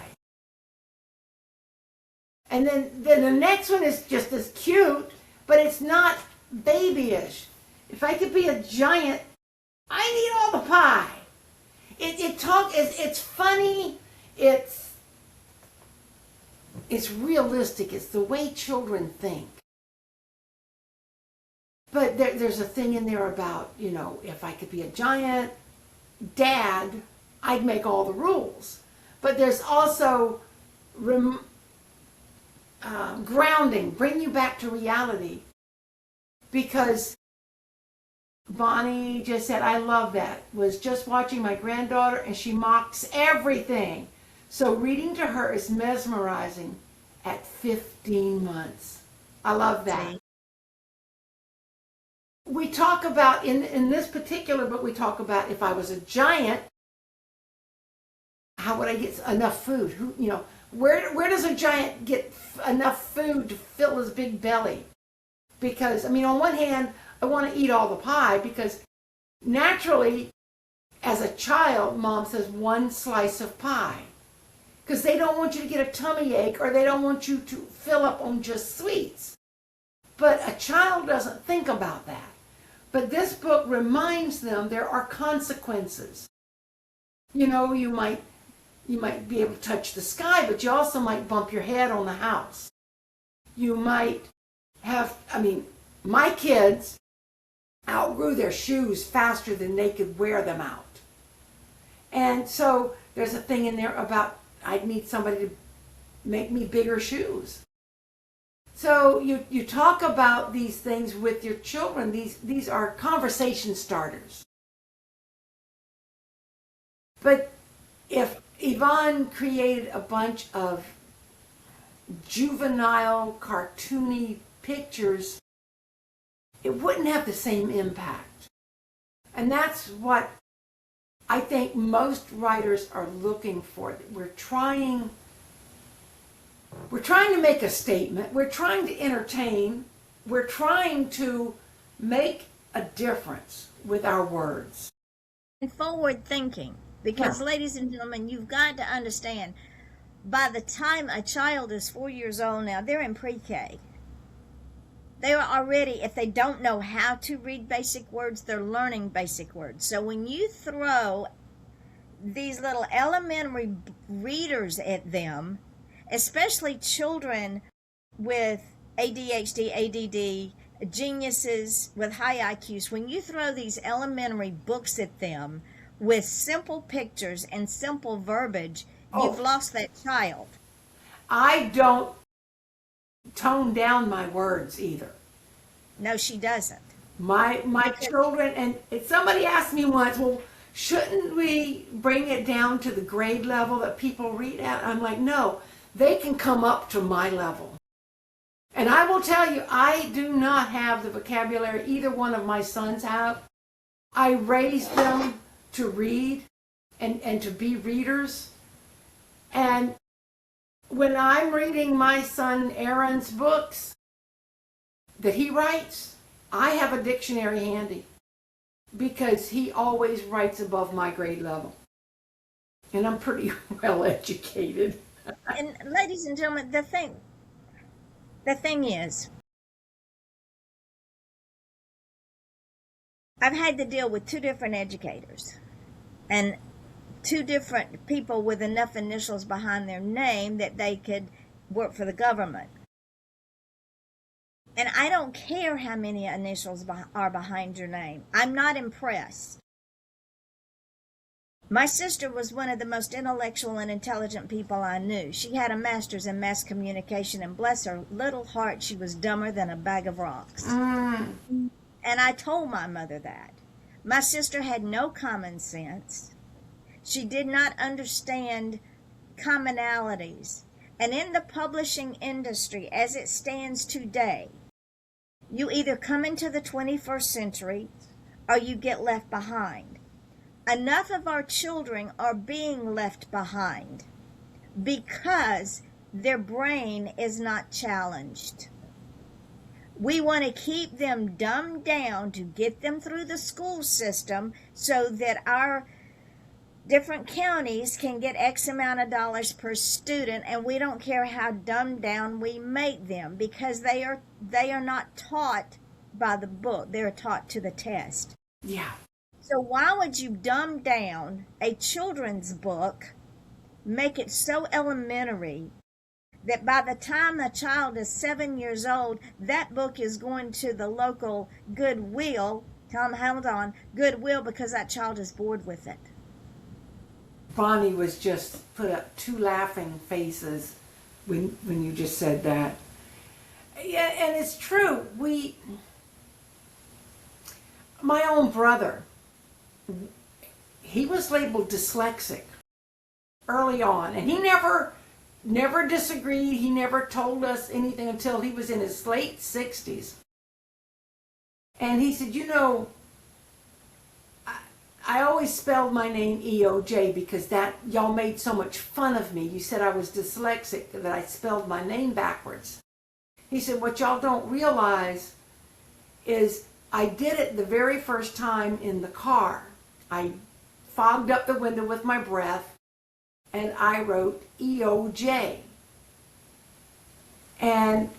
And then the next one is just as cute, but it's not babyish. If I could be a giant, I need all the pie. It's funny, it's realistic, it's the way children think. But there's a thing in there about, if I could be a giant dad, I'd make all the rules. But there's also grounding, bring you back to reality. Because Bonnie just said, I love that. Was just watching my granddaughter and she mocks everything. So reading to her is mesmerizing at 15 months. I love that. We talk about, in this particular book, we talk about if I was a giant, how would I get enough food? Where does a giant get enough food to fill his big belly? Because, on one hand, I want to eat all the pie because naturally, as a child, mom says 1 slice of pie. Because they don't want you to get a tummy ache or they don't want you to fill up on just sweets. But a child doesn't think about that. But this book reminds them there are consequences. You might be able to touch the sky, but you also might bump your head on the house. You might have, my kids outgrew their shoes faster than they could wear them out. And so there's a thing in there about I'd need somebody to make me bigger shoes. So you talk about these things with your children. These are conversation starters. But if Yvonne created a bunch of juvenile, cartoony pictures, it wouldn't have the same impact. And that's what I think most writers are looking for. We're trying to make a statement. We're trying to entertain. We're trying to make a difference with our words. And forward thinking. Because, ladies and gentlemen, you've got to understand, by the time a child is 4 years old now, they're in pre-K. They are already, if they don't know how to read basic words, they're learning basic words. So when you throw these little elementary readers at them, especially children with ADHD, ADD, geniuses with high IQs, when you throw these elementary books at them with simple pictures and simple verbiage, you've lost that child. I don't tone down my words either. No, she doesn't. My children, and somebody asked me once, well, shouldn't we bring it down to the grade level that people read at? I'm like, no, they can come up to my level. And I will tell you, I do not have the vocabulary either one of my sons have. I raised them to read and to be readers. And when I'm reading my son Aaron's books that he writes, I have a dictionary handy because he always writes above my grade level. And I'm pretty well educated. And ladies and gentlemen, the thing is, I've had to deal with two different educators and two different people with enough initials behind their name that they could work for the government. And I don't care how many initials are behind your name. I'm not impressed. My sister was one of the most intellectual and intelligent people I knew. She had a master's in mass communication, and bless her little heart, she was dumber than a bag of rocks. And I told my mother that. My sister had no common sense. She did not understand commonalities. And in the publishing industry, as it stands today, you either come into the 21st century or you get left behind. Enough of our children are being left behind because their brain is not challenged. We want to keep them dumbed down to get them through the school system so that our different counties can get X amount of dollars per student, and we don't care how dumbed down we make them because they are not taught by the book. They're taught to the test. Yeah. So why would you dumb down a children's book, make it so elementary that by the time a child is 7 years old, that book is going to the local Goodwill, tell them, hold on, Goodwill, because that child is bored with it. Bonnie was just put up two laughing faces when you just said that. Yeah, and it's true. My own brother, he was labeled dyslexic early on, and he never disagreed. He never told us anything until he was in his late 60s. And he said, I always spelled my name E-O-J because that y'all made so much fun of me. You said I was dyslexic, that I spelled my name backwards. He said, what y'all don't realize is I did it the very first time in the car. I fogged up the window with my breath and I wrote E-O-J. And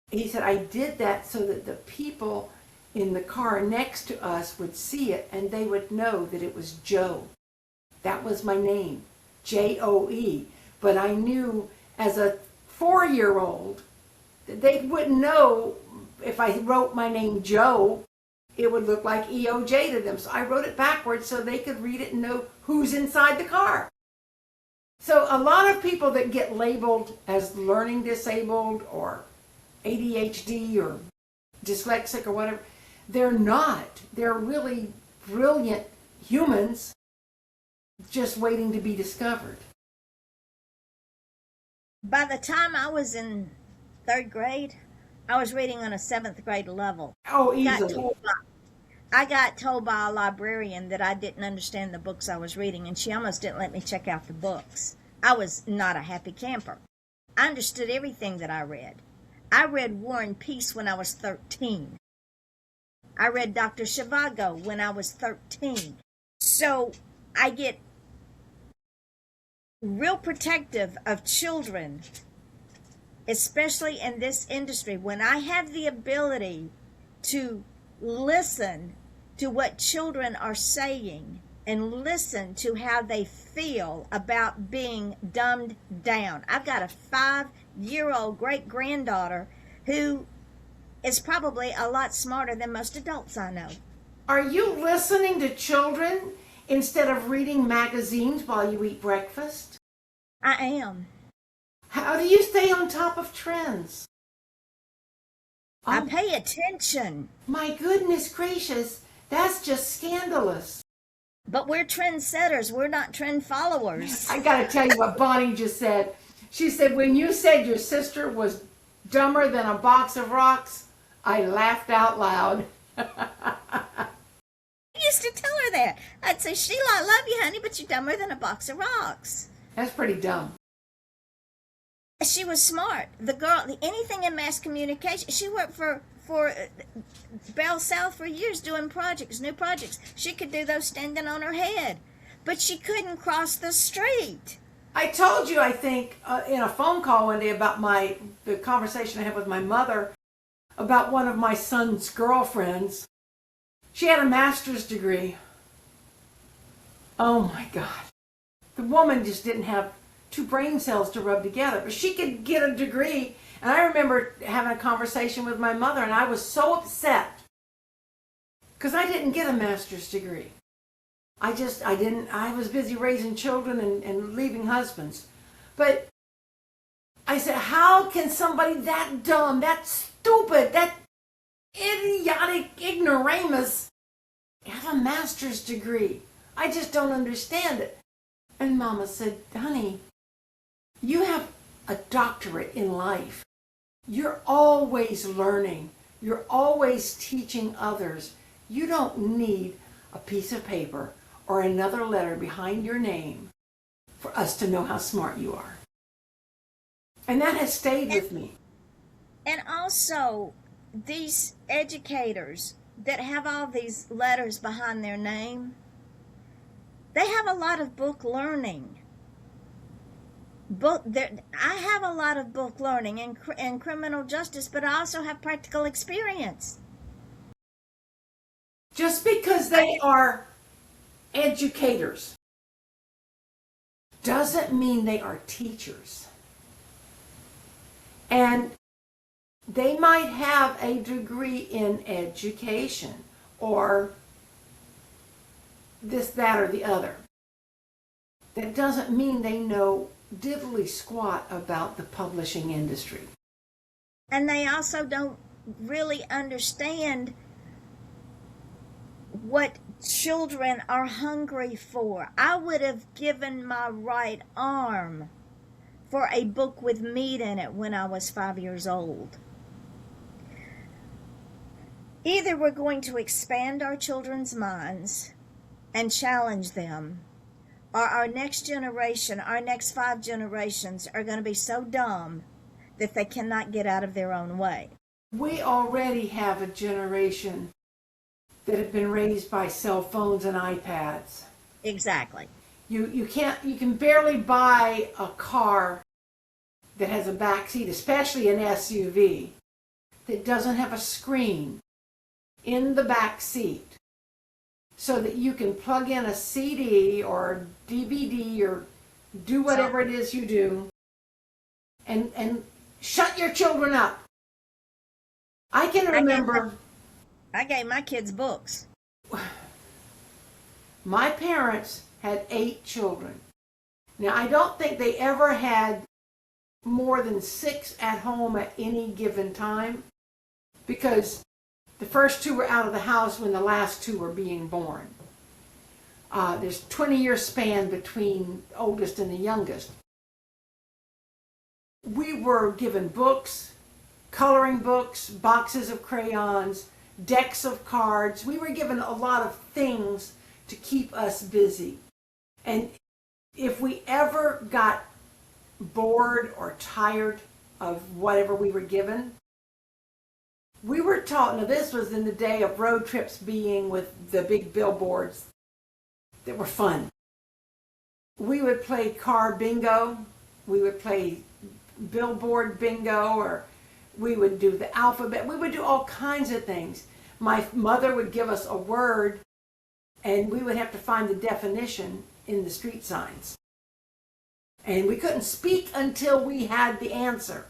he said, I did that so that the people in the car next to us would see it and they would know that it was Joe. That was my name, J-O-E. But I knew as a 4-year-old that they wouldn't know if I wrote my name Joe, it would look like E-O-J to them. So I wrote it backwards so they could read it and know who's inside the car. So a lot of people that get labeled as learning disabled or ADHD or dyslexic or whatever. They're not. They're really brilliant humans just waiting to be discovered. By the time I was in 3rd grade, I was reading on a 7th grade level. Oh, Got easily. told by, I got told by a librarian that I didn't understand the books I was reading, and she almost didn't let me check out the books. I was not a happy camper. I understood everything that I read. I read War and Peace when I was 13. I read Dr. Zhivago when I was 13. So I get real protective of children, especially in this industry. When I have the ability to listen to what children are saying and listen to how they feel about being dumbed down. I've got a 5-year-old great-granddaughter who is probably a lot smarter than most adults I know. Are you listening to children instead of reading magazines while you eat breakfast? I am. How do you stay on top of trends? I Oh, pay attention. my goodness gracious, that's just scandalous. But we're trendsetters. We're not trend followers. I gotta tell you what Bonnie just said. She said, when you said your sister was dumber than a box of rocks, I laughed out loud. I used to tell her that. I'd say, Sheila, I love you, honey, but you're dumber than a box of rocks. That's pretty dumb. She was smart. The girl, anything in mass communication. She worked for Bell South for years doing projects, new projects. She could do those standing on her head, but she couldn't cross the street. I told you, I think, in a phone call one day about the conversation I had with my mother about one of my son's girlfriends. She had a master's degree. Oh my God. The woman just didn't have 2 brain cells to rub together, but she could get a degree. And I remember having a conversation with my mother, and I was so upset because I didn't get a master's degree. I was busy raising children and leaving husbands. But I said, how can somebody that dumb, that stupid, that idiotic ignoramus have a master's degree? I just don't understand it. And Mama said, honey, you have a doctorate in life. You're always learning. You're always teaching others. You don't need a piece of paper or another letter behind your name for us to know how smart you are. And that has stayed with me. And also, these educators that have all these letters behind their name, they have a lot of book learning. I have a lot of book learning in criminal justice, but I also have practical experience. Just because they are educators doesn't mean they are teachers. And they might have a degree in education or this, that, or the other. That doesn't mean they know diddly squat about the publishing industry. And they also don't really understand what children are hungry for. I would have given my right arm for a book with meat in it when I was 5 years old. Either we're going to expand our children's minds and challenge them, or our next generation, our next 5 generations are going to be so dumb that they cannot get out of their own way. We already have a generation that have been raised by cell phones and iPads. Exactly. You can barely buy a car that has a back seat, especially an SUV, that doesn't have a screen in the back seat so that you can plug in a CD or DVD or do whatever it is you do and shut your children up. I can remember I gave my kids books. my parents had 8 children. Now, I don't think they ever had more than 6 at home at any given time, because the first 2 were out of the house when the last 2 were being born. There's 20-year span between the oldest and the youngest. We were given books, coloring books, boxes of crayons, decks of cards. We were given a lot of things to keep us busy. And if we ever got bored or tired of whatever we were given, we were taught, now this was in the day of road trips being with the big billboards that were fun. We would play car bingo, we would play billboard bingo, or we would do the alphabet. We would do all kinds of things. My mother would give us a word, and we would have to find the definition in the street signs. And we couldn't speak until we had the answer.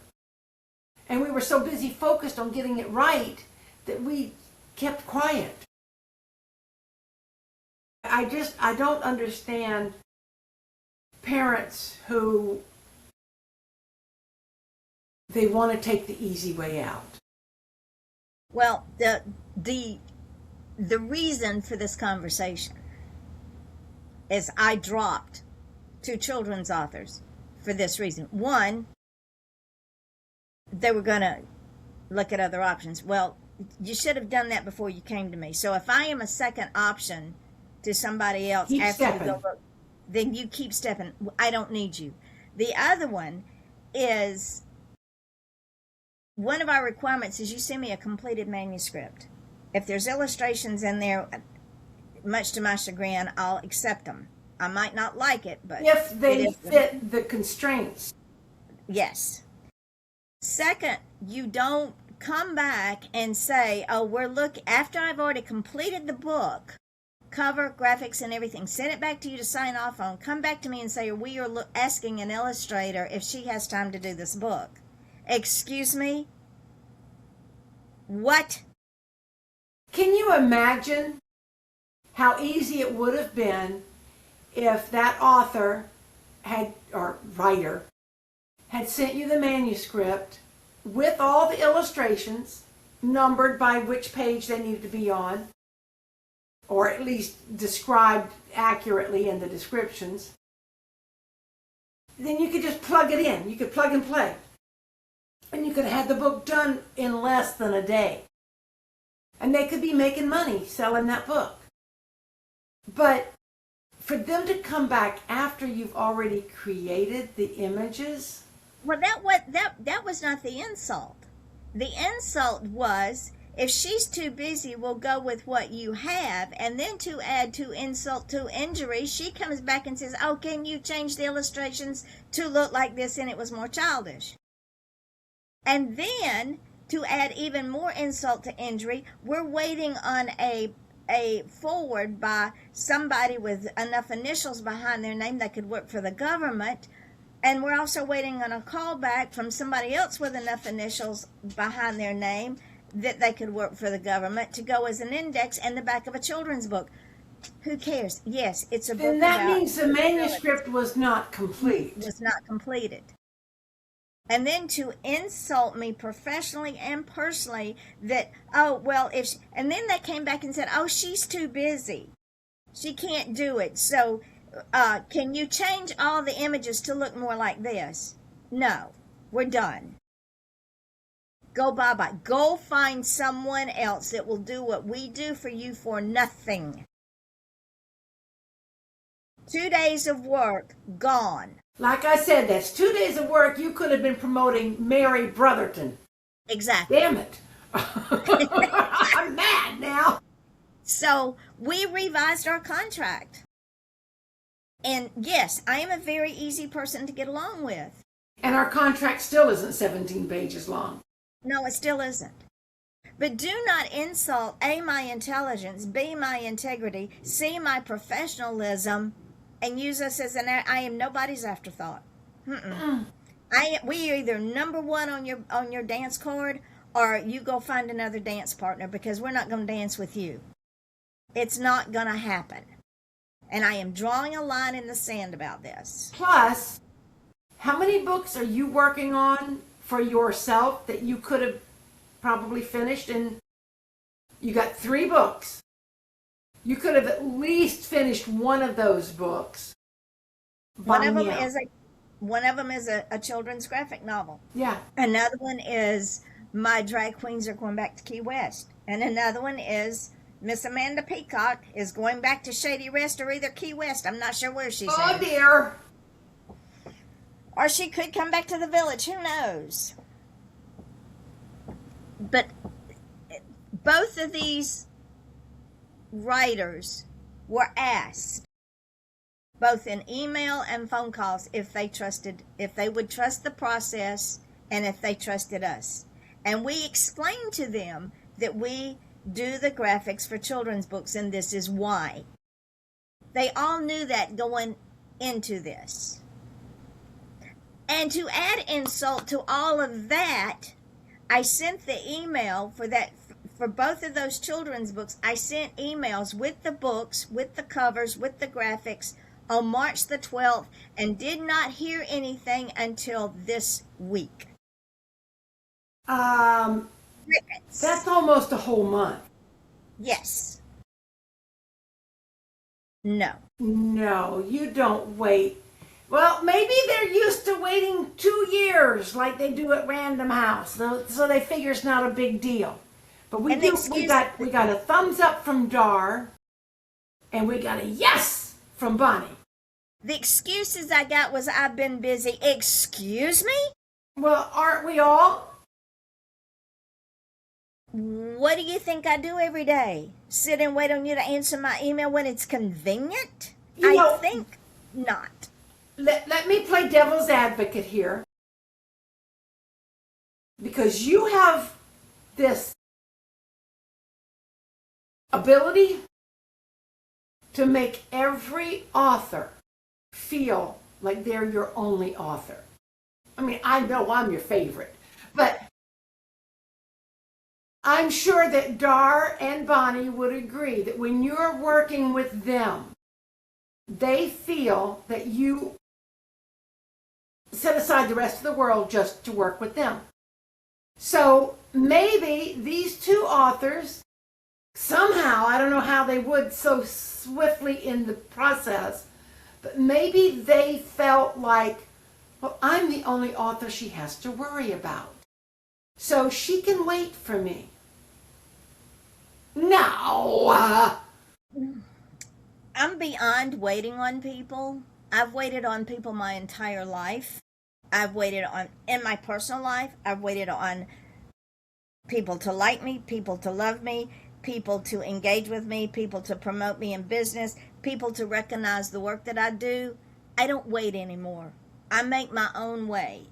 And we were so busy focused on getting it right that we kept quiet. I don't understand parents who they want to take the easy way out. Well, the reason for this conversation is I dropped 2 children's authors for this reason. One, they were going to look at other options. Well, you should have done that before you came to me. So if I am a second option to somebody else after you go look, then you keep stepping. I don't need you. The other one is, one of our requirements is you send me a completed manuscript. If there's illustrations in there, much to my chagrin, I'll accept them. I might not like it, but if they fit the constraints. Yes. Second, you don't come back and say, oh, after I've already completed the book, cover, graphics, and everything, send it back to you to sign off on, come back to me and say, we are asking an illustrator if she has time to do this book. Excuse me? What? Can you imagine how easy it would have been if that author or writer had sent you the manuscript with all the illustrations, numbered by which page they needed to be on, or at least described accurately in the descriptions? Then you could just plug it in. You could plug and play. And you could have had the book done in less than a day. And they could be making money selling that book. But for them to come back after you've already created the images? Well, that was not the insult. The insult was, if she's too busy, we'll go with what you have. And then to add to insult to injury, she comes back and says, oh, can you change the illustrations to look like this? And it was more childish. And then, to add even more insult to injury, we're waiting on a forward by somebody with enough initials behind their name that could work for the government. And we're also waiting on a callback from somebody else with enough initials behind their name that they could work for the government to go as an index in the back of a children's book. Who cares? Yes, it's a book. Then that means the manuscript was not complete. Was not completed. And then to insult me professionally and personally that, oh, well, and then they came back and said, oh, she's too busy. She can't do it. So can you change all the images to look more like this? No, we're done. Go bye-bye. Go find someone else that will do what we do for you for nothing. 2 days of work, gone. Like I said, that's 2 days of work. You could have been promoting Mary Brotherton. Exactly. Damn it. I'm mad now. So we revised our contract. And yes, I am a very easy person to get along with. And our contract still isn't 17 pages long. No, it still isn't. But do not insult A, my intelligence, B, my integrity, C, my professionalism, and use us as I am nobody's afterthought. We are either number one on your dance card, or you go find another dance partner, because we're not going to dance with you. It's not going to happen. And I am drawing a line in the sand about this. Plus, how many many books are you working on for yourself that you could have probably finished? And you got 3 books. You could have at least finished one of those books. One of them is a children's graphic novel. Yeah. Another one is My Drag Queens Are Going Back to Key West. And another one is Miss Amanda Peacock is going back to Shady Rest or either Key West. I'm not sure where she's Oh, at. dear. Or she could come back to the village. Who knows? But both of these writers were asked, both in email and phone calls, if they would trust the process and if they trusted us. And we explained to them that we do the graphics for children's books and this is why. They all knew that going into this. And to add insult to all of that, I sent the email for both of those children's books. I sent emails with the books, with the covers, with the graphics on March the 12th and did not hear anything until this week. Crickets. That's almost a whole month. Yes. No. No, you don't wait. Well, maybe they're used to waiting 2 years like they do at Random House, so they figure it's not a big deal. But we got a thumbs up from Dar, and we got a yes from Bonnie. The excuses I got was I've been busy. Excuse me? Well, aren't we all? What do you think I do every day? Sit and wait on you to answer my email when it's convenient? I think not. Let me play devil's advocate here. Because you have this ability to make every author feel like they're your only author. I mean, I know I'm your favorite, but I'm sure that Dar and Bonnie would agree that when you're working with them, they feel that you set aside the rest of the world just to work with them. So maybe these 2 authors, somehow, I don't know how they would so swiftly in the process, but maybe they felt like, well, I'm the only author she has to worry about. So she can wait for me. No! I'm beyond waiting on people. I've waited on people my entire life. I've waited on, in my personal life, I've waited on people to like me, people to love me, people to engage with me, people to promote me in business, people to recognize the work that I do. I don't wait anymore. I make my own way.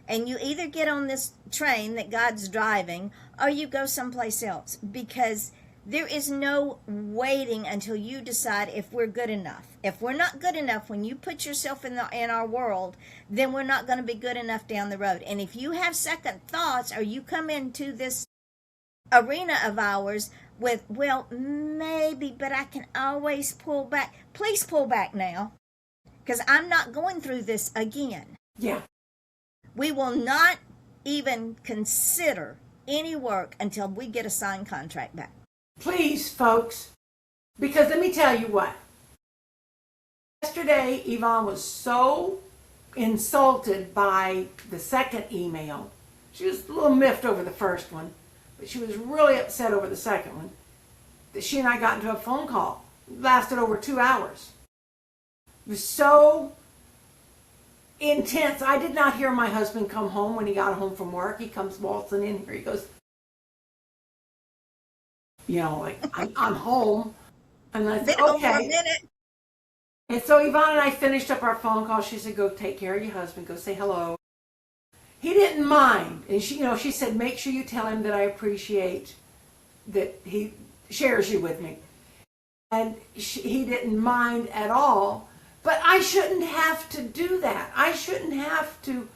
And you either get on this train that God's driving or you go someplace else, because there is no waiting until you decide if we're good enough. If we're not good enough, when you put yourself in our world, then we're not going to be good enough down the road. And if you have second thoughts or you come into this arena of ours with, well, maybe, but I can always pull back. Please pull back now, because I'm not going through this again. Yeah. We will not even consider any work until we get a signed contract back. Please, folks, because let me tell you what. Yesterday, Yvonne was so insulted by the second email. She was a little miffed over the first one, but she was really upset over the second one, that she and I got into a phone call. It lasted over 2 hours. It was so intense. I did not hear my husband come home when he got home from work. He comes waltzing in here. He goes, you know, like, I'm home. And I said, okay. And so Yvonne and I finished up our phone call. She said, go take care of your husband. Go say hello. He didn't mind. And she said, make sure you tell him that I appreciate that he shares you with me. And he didn't mind at all. But I shouldn't have to do that. I shouldn't have to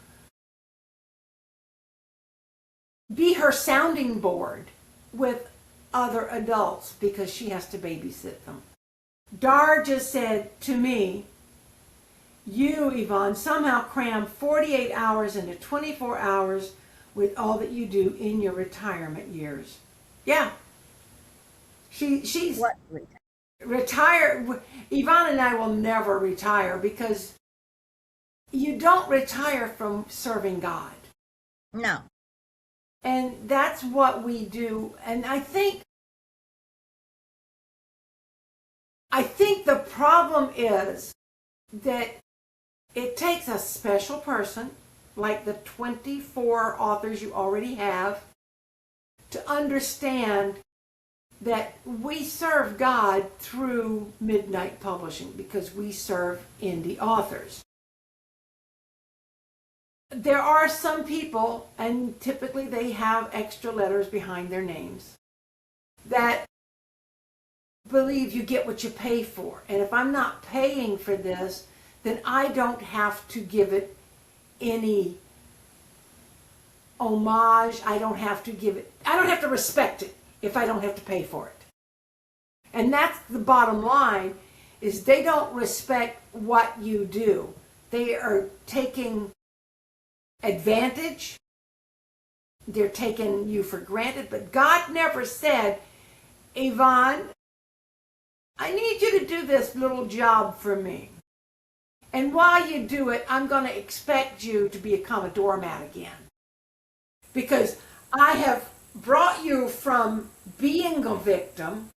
be her sounding board with other adults because she has to babysit them. Dar just said to me, You, Yvonne, somehow cram 48 hours into 24 hours with all that you do in your retirement years. Yeah. She's What? retired. Yvonne and I will never retire because you don't retire from serving God. No. And that's what we do. And I think the problem is that it takes a special person, like the 24 authors you already have, to understand that we serve God through Midnight Publishing because we serve indie authors. There are some people, and typically they have extra letters behind their names, that believe you get what you pay for. And if I'm not paying for this, then I don't have to give it any homage. I don't have to respect it if I don't have to pay for it. And that's the bottom line, is they don't respect what you do. They are taking advantage. They're taking you for granted. But God never said, Yvonne, I need you to do this little job for me. And while you do it, I'm going to expect you to become a doormat again. Because I have brought you from being a victim,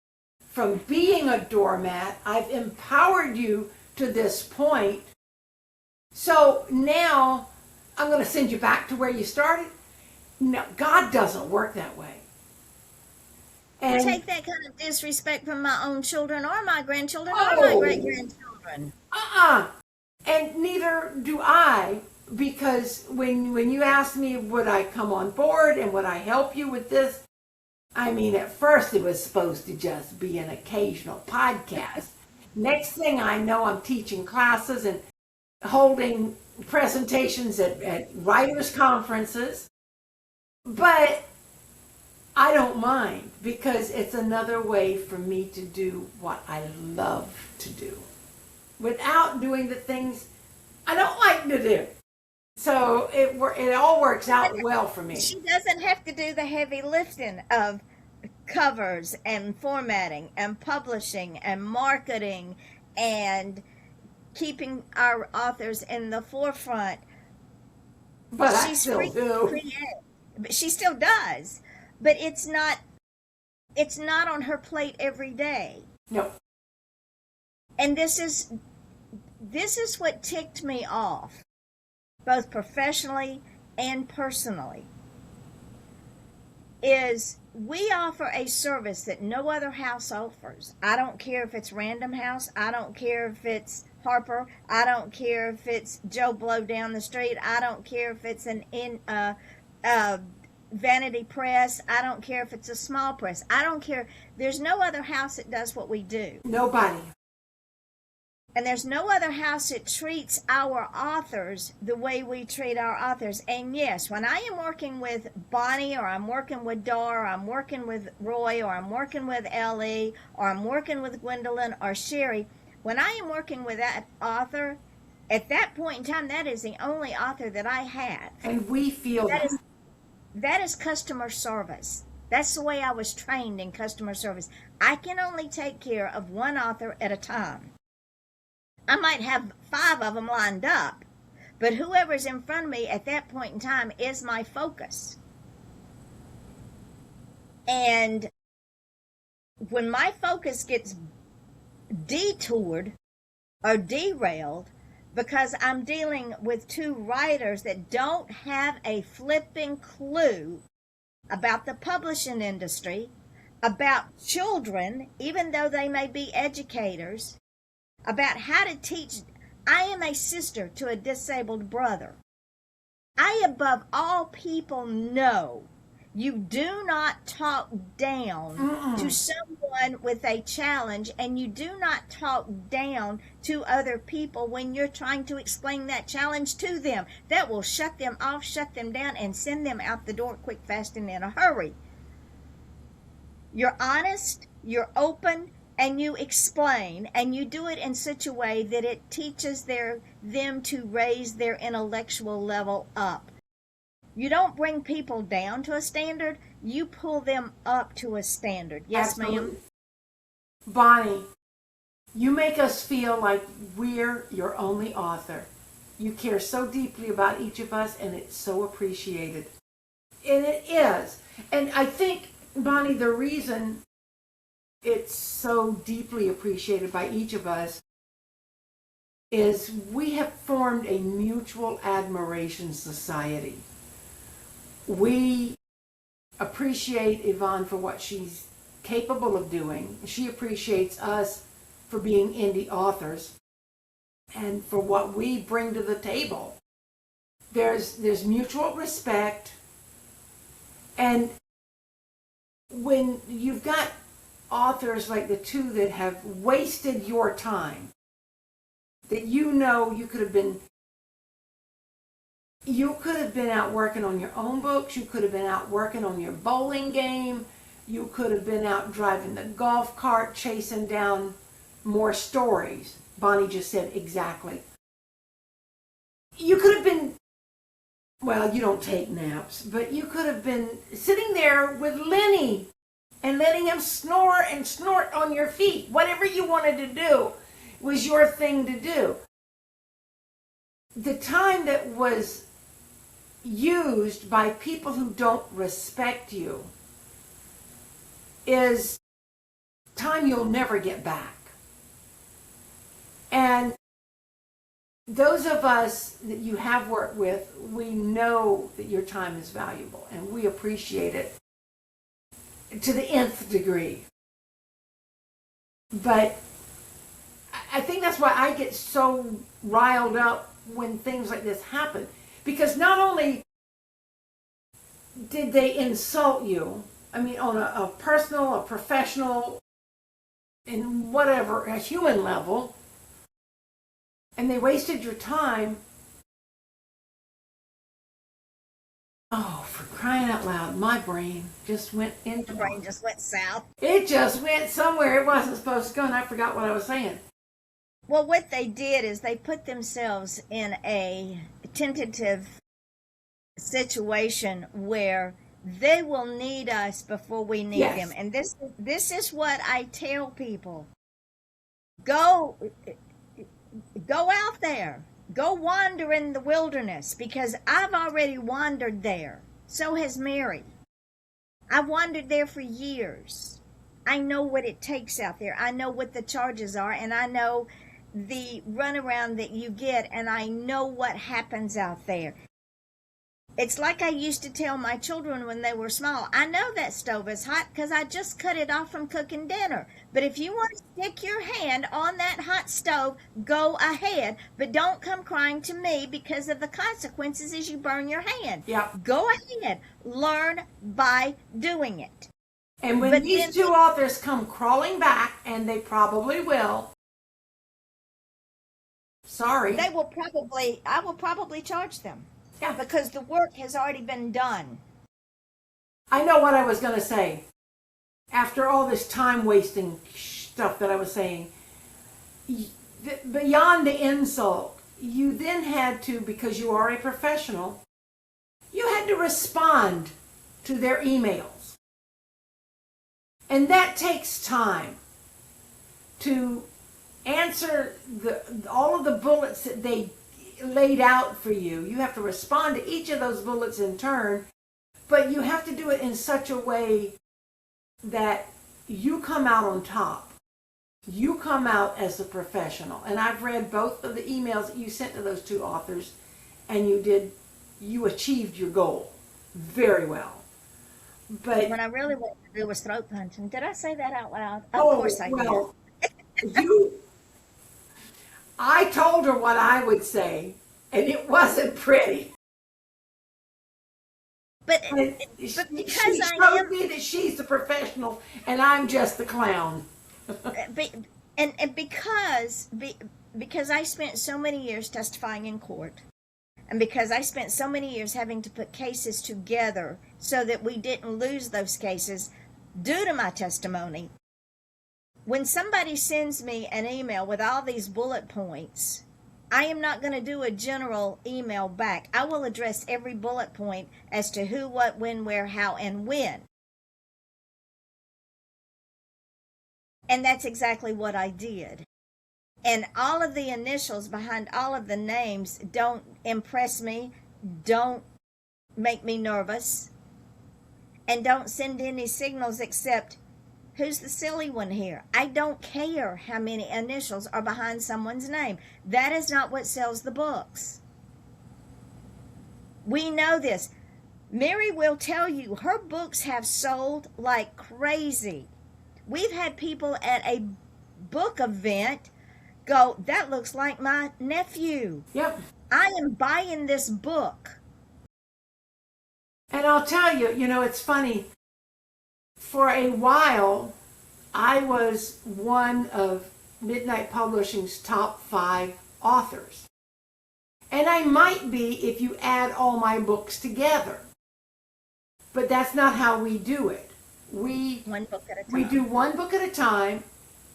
from being a doormat. I've empowered you to this point. So now I'm going to send you back to where you started. No, God doesn't work that way. And take that kind of disrespect from my own children or my grandchildren or my great-grandchildren. And neither do I, because when you asked me would I come on board and would I help you with this, I mean, at first it was supposed to just be an occasional podcast. Next thing I know, I'm teaching classes and holding presentations at writers' conferences. But I don't mind, because it's another way for me to do what I love to do without doing the things I don't like to do. So it all works out well for me. She doesn't have to do the heavy lifting of covers and formatting and publishing and marketing and keeping our authors in the forefront. But I still do. But she still does. But it's not on her plate every day. No. And this is what ticked me off, both professionally and personally, is we offer a service that no other house offers. I don't care if it's Random House. I don't care if it's Harper. I don't care if it's Joe Blow down the street. I don't care if it's Vanity Press. I don't care if it's a small press. I don't care. There's no other house that does what we do. Nobody. And there's no other house that treats our authors the way we treat our authors. And yes, when I am working with Bonnie, or I'm working with Dar, or I'm working with Roy, or I'm working with Ellie, or I'm working with Gwendolyn or Sherry, when I am working with that author, at that point in time, that is the only author that I have. And we feel that is customer service. That's the way I was trained in customer service. I can only take care of one author at a time. I might have 5 of them lined up, but whoever's in front of me at that point in time is my focus. And when my focus gets detoured or derailed because I'm dealing with 2 writers that don't have a flipping clue about the publishing industry, about children, even though they may be educators, about how to teach. I am a sister to a disabled brother. I, above all people, know you do not talk down to someone with a challenge, and you do not talk down to other people when you're trying to explain that challenge to them. That will shut them off, shut them down, and send them out the door quick, fast, and in a hurry. You're honest, you're open, and you explain, and you do it in such a way that it teaches them to raise their intellectual level up. You don't bring people down to a standard, you pull them up to a standard. Yes, Absolutely. ma'am? Bonnie, you make us feel like we're your only author. You care so deeply about each of us, and it's so appreciated. And it is. And I think, Bonnie, the reason it's so deeply appreciated by each of us is we have formed a mutual admiration society. We appreciate Yvonne for what she's capable of doing. She appreciates us for being indie authors and for what we bring to the table. There's mutual respect, and when you've got authors like the two that have wasted your time, that you know you could have been out working on your own books, you could have been out working on your bowling game, you could have been out driving the golf cart, chasing down more stories. Bonnie just said exactly. You could have been, well, you don't take naps, but you could have been sitting there with Lenny and letting him snore and snort on your feet. Whatever you wanted to do was your thing to do. The time that was used by people who don't respect you is time you'll never get back. And those of us that you have worked with, we know that your time is valuable, and we appreciate it to the nth degree. But I think that's why I get so riled up when things like this happen. Because not only did they insult you, I mean, on a personal, a professional, and whatever, a human level, and they wasted your time. Oh, for crying out loud, my brain just went into... The brain just went south. It just went somewhere it wasn't supposed to go, and I forgot what I was saying. Well, what they did is they put themselves in a tentative situation where they will need us before we need Yes. them. And this is what I tell people. Go out there. Go wander in the wilderness, because I've already wandered there. So has Mary. I've wandered there for years. I know what it takes out there. I know what the charges are, and I know the runaround that you get, and I know what happens out there. It's like I used to tell my children when they were small, I know that stove is hot because I just cut it off from cooking dinner. But if you want to stick your hand on that hot stove, go ahead. But don't come crying to me because of the consequences as you burn your hand. Yeah. Go ahead. Learn by doing it. And when these two authors come crawling back, and they probably will, sorry. I will probably charge them. Yeah. Because the work has already been done. I know what I was going to say. After all this time wasting stuff that I was saying, beyond the insult, you then had to, because you are a professional, you had to respond to their emails. And that takes time to answer all of the bullets that they laid out for you. You have to respond to each of those bullets in turn, but you have to do it in such a way that you come out on top. You come out as a professional. And I've read both of the emails that you sent to those two authors, and you achieved your goal very well. But what I really wanted to do was throat punching. Did I say that out loud? Of oh, course I well, I told her what I would say, and it wasn't pretty. But She because I showed am, me that she's the professional, and I'm just the clown. and because I spent so many years testifying in court, and because I spent so many years having to put cases together so that we didn't lose those cases due to my testimony, When somebody sends me an email with all these bullet points, I am not going to do a general email back. I will address every bullet point as to who, what, when, where, how, and when. And that's exactly what I did. And all of the initials behind all of the names don't impress me, don't make me nervous, and don't send any signals except, who's the silly one here? I don't care how many initials are behind someone's name. That is not what sells the books. We know this. Mary will tell you her books have sold like crazy. We've had people at a book event go, that looks like my nephew. Yep. I am buying this book. And I'll tell you, it's funny. For a while, I was one of Midnight Publishing's top 5 authors. And I might be if you add all my books together. But that's not how we do it. One book at a time. We do one book at a time,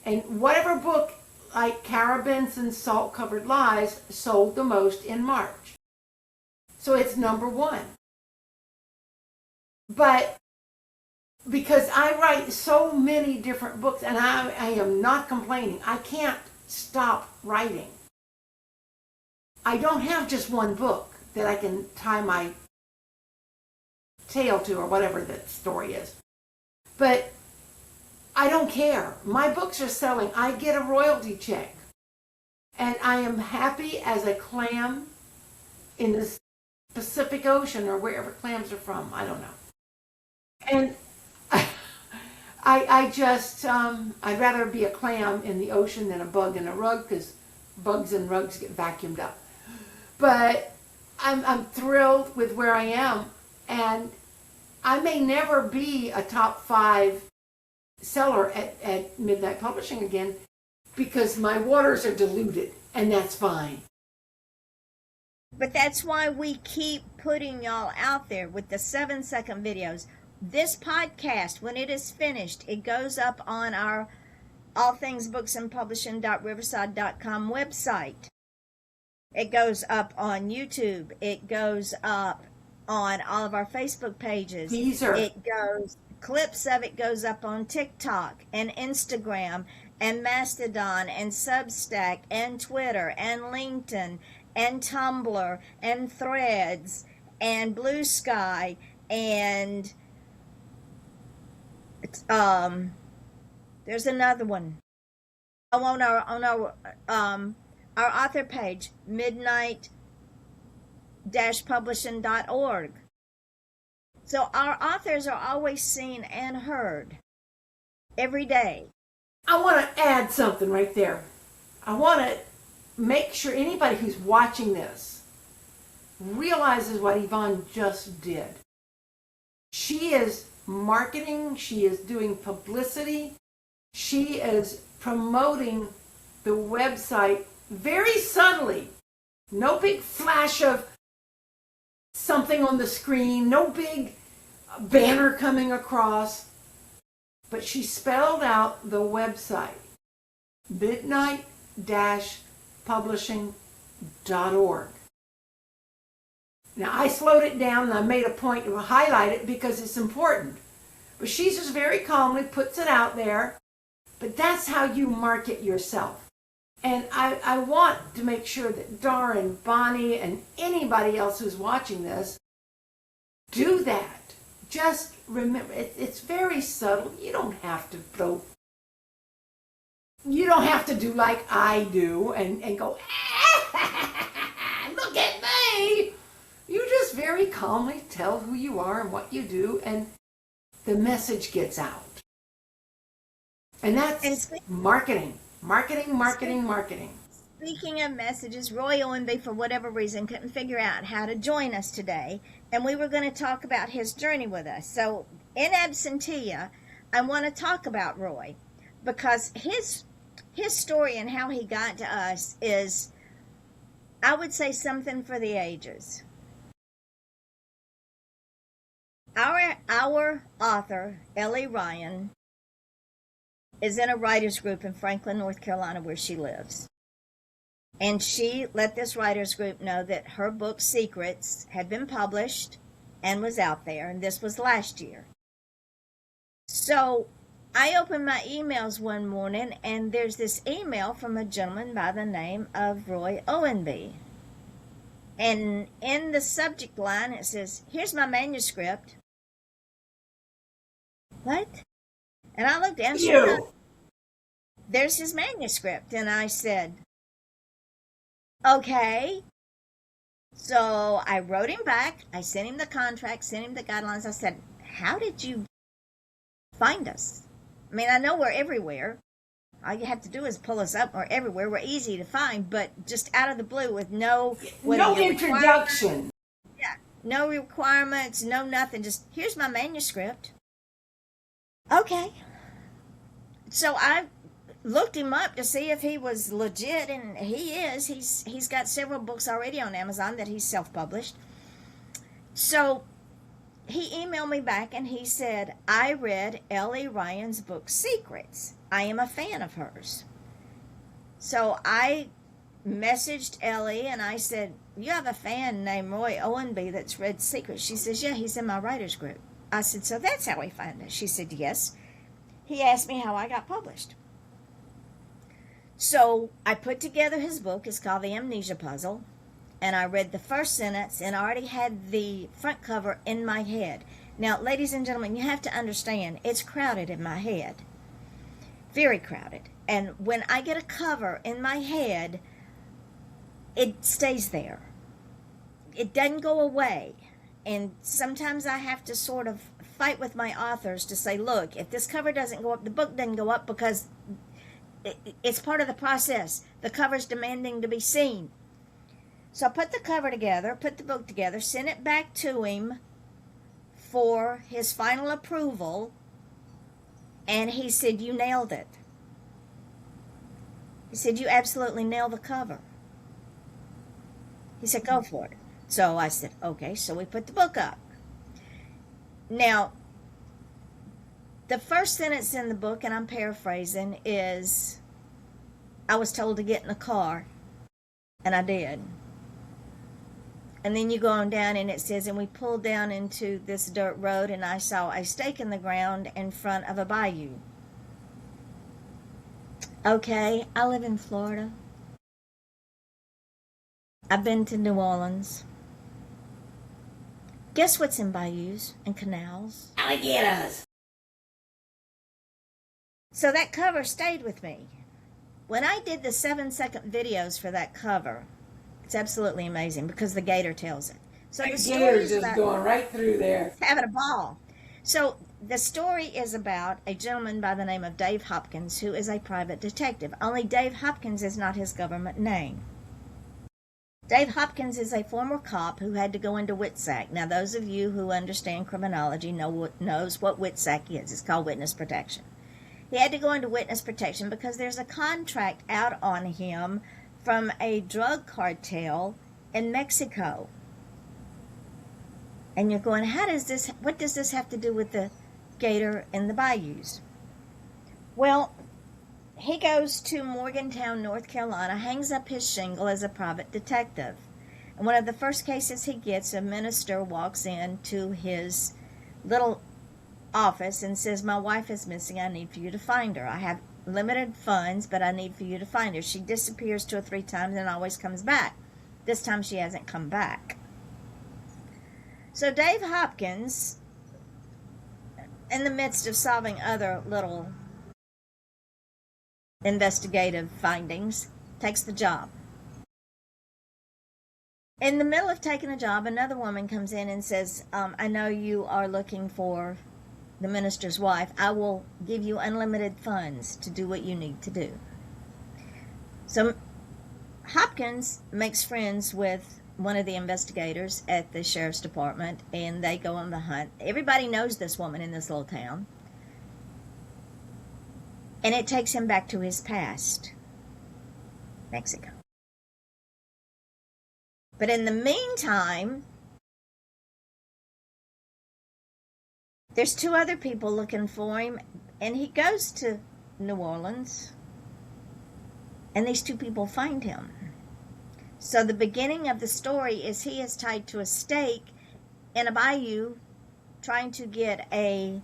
and whatever book, like Cara Benson's Salt Covered Lies, sold the most in March. So it's number 1. But because I write so many different books, and I am not complaining. I can't stop writing. I don't have just one book that I can tie my tail to, or whatever that story is. But I don't care. My books are selling. I get a royalty check. And I am happy as a clam in the Pacific Ocean, or wherever clams are from. I don't know. And I just, I'd rather be a clam in the ocean than a bug in a rug, because bugs and rugs get vacuumed up. But I'm thrilled with where I am, and I may never be a top 5 seller at Midnight Publishing again, because my waters are diluted, and that's fine. But that's why we keep putting y'all out there with the 7-second videos. This podcast, when it is finished, it goes up on our allthingsbooksandpublishing.riverside.com website. It goes up on YouTube. It goes up on all of our Facebook pages. Clips of it goes up on TikTok and Instagram and Mastodon and Substack and Twitter and LinkedIn and Tumblr and Threads and Blue Sky and there's another one. On our author page, midnight-publishing.org. So our authors are always seen and heard every day. I want to add something right there. I want to make sure anybody who's watching this realizes what Yvonne just did. She is marketing, she is doing publicity, she is promoting the website very subtly. No big flash of something on the screen, no big banner coming across, but she spelled out the website, midnight-publishing.org. Now, I slowed it down and I made a point to highlight it because it's important. But she just very calmly puts it out there. But that's how you market yourself. And I want to make sure that Darren, Bonnie, and anybody else who's watching this do that. Just remember, it's very subtle. You don't have to do like I do and go, look at me. You just very calmly tell who you are and what you do, and the message gets out. And that's marketing. Marketing. Speaking of messages, Roy Owenby, for whatever reason, couldn't figure out how to join us today, and we were going to talk about his journey with us. So, in absentia, I want to talk about Roy, because his story and how he got to us is, I would say, something for the ages. Our author, Ellie Ryan, is in a writers group in Franklin, North Carolina, where she lives. And she let this writers group know that her book, Secrets, had been published and was out there, and this was last year. So I opened my emails one morning, and there's this email from a gentleman by the name of Roy Owenby. And in the subject line, it says, "Here's my manuscript." What? And I looked down, there's his manuscript. And I said, okay. So I wrote him back. I sent him the contract, sent him the guidelines. I said, how did you find us? I mean, I know we're everywhere. All you have to do is pull us up. We're everywhere. We're easy to find, but just out of the blue with no introduction. Yeah, no requirements, no nothing. Just, here's my manuscript. Okay. So I looked him up to see if he was legit, and he is. He's got several books already on Amazon that he's self-published. So he emailed me back and he said, I read Ellie Ryan's book, Secrets. I am a fan of hers. So I messaged Ellie and I said, you have a fan named Roy Owenby that's read Secrets. She says, yeah, he's in my writers group. I said, so that's how we found it. She said, yes. He asked me how I got published. So I put together his book. It's called The Amnesia Puzzle. And I read the first sentence and I already had the front cover in my head. Now, ladies and gentlemen, you have to understand, it's crowded in my head. Very crowded. And when I get a cover in my head, it stays there. It doesn't go away. And sometimes I have to sort of fight with my authors to say, look, if this cover doesn't go up, the book doesn't go up, because it's part of the process. The cover's demanding to be seen. So I put the cover together, put the book together, sent it back to him for his final approval, and he said, you nailed it. He said, you absolutely nailed the cover. He said, go for it. So I said, okay, so we put the book up. Now, the first sentence in the book, and I'm paraphrasing, is, I was told to get in a car, and I did. And then you go on down and it says, and we pulled down into this dirt road and I saw a stake in the ground in front of a bayou. Okay, I live in Florida. I've been to New Orleans. Guess what's in bayous and canals? Alligators. So that cover stayed with me. When I did the 7-second videos for that cover, it's absolutely amazing because the gator tells it. So the story is just going right through there. Having a ball. So the story is about a gentleman by the name of Dave Hopkins, who is a private detective. Only Dave Hopkins is not his government name. Dave Hopkins is a former cop who had to go into WITSAC. Now, those of you who understand criminology knows what WITSAC is. It's called witness protection. He had to go into witness protection because there's a contract out on him from a drug cartel in Mexico. And you're going, what does this have to do with the gator and the bayous? Well, he goes to Morgantown, North Carolina, hangs up his shingle as a private detective. And one of the first cases he gets, a minister walks into his little office and says, my wife is missing. I need for you to find her. I have limited funds, but I need for you to find her. She disappears 2 or 3 times and always comes back. This time she hasn't come back. So Dave Hopkins, in the midst of solving other little investigative findings, takes the job. In the middle of taking a job, another woman comes in and says, I know you are looking for the minister's wife. I will give you unlimited funds to do what you need to do. So Hopkins makes friends with one of the investigators at the sheriff's department, and they go on the hunt. Everybody knows this woman in this little town. And it takes him back to his past, Mexico. But in the meantime, there's 2 other people looking for him, and he goes to New Orleans, and these two people find him. So the beginning of the story is he is tied to a stake in a bayou trying to get a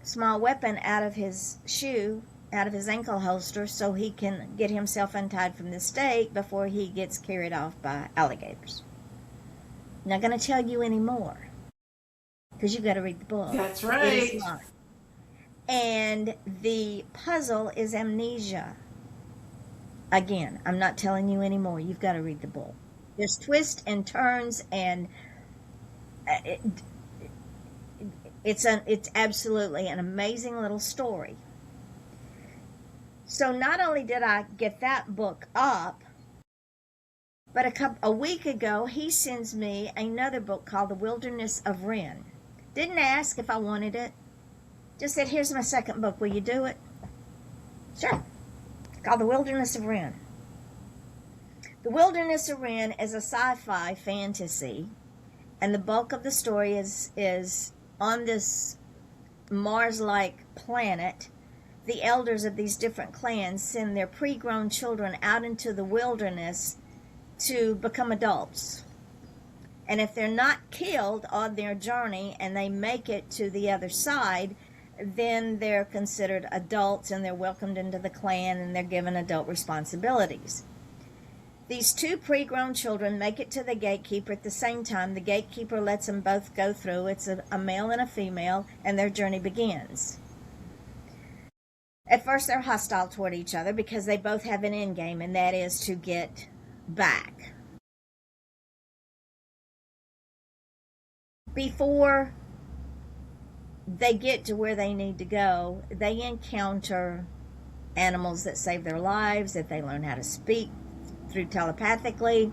small weapon out of his shoe, out of his ankle holster, so he can get himself untied from the stake before he gets carried off by alligators. I'm not going to tell you any more because you got to read the book. That's right. It is long. And the puzzle is amnesia. Again, I'm not telling you anymore. You've got to read the book. There's twists and turns, and it's absolutely an amazing little story. So not only did I get that book up, but a week ago he sends me another book called The Wilderness of Wren. Didn't ask if I wanted it. Just said, here's my second book. Will you do it? Sure. It's called The Wilderness of Wren. The Wilderness of Wren is a sci-fi fantasy, and the bulk of the story is on this Mars-like planet. The elders of these different clans send their pre-grown children out into the wilderness to become adults. And if they're not killed on their journey and they make it to the other side, then they're considered adults and they're welcomed into the clan and they're given adult responsibilities. These two pre-grown children make it to the gatekeeper at the same time. The gatekeeper lets them both go through. It's a male and a female, and their journey begins. At first, they're hostile toward each other because they both have an end game, and that is to get back. Before they get to where they need to go, they encounter animals that save their lives, that they learn how to speak through telepathically.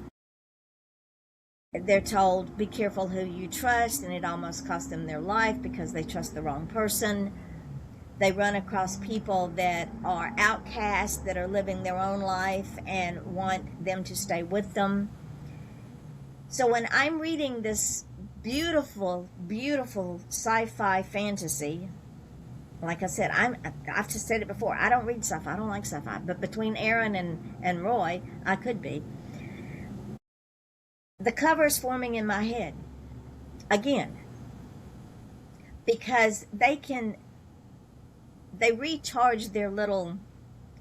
They're told, be careful who you trust, and it almost costs them their life because they trust the wrong person. They run across people that are outcasts, that are living their own life and want them to stay with them. So when I'm reading this beautiful, beautiful sci-fi fantasy, like I said, I've just said it before, I don't read sci-fi, I don't like sci-fi, but between Aaron and Roy, I could be. The cover's forming in my head, again, because they recharge their little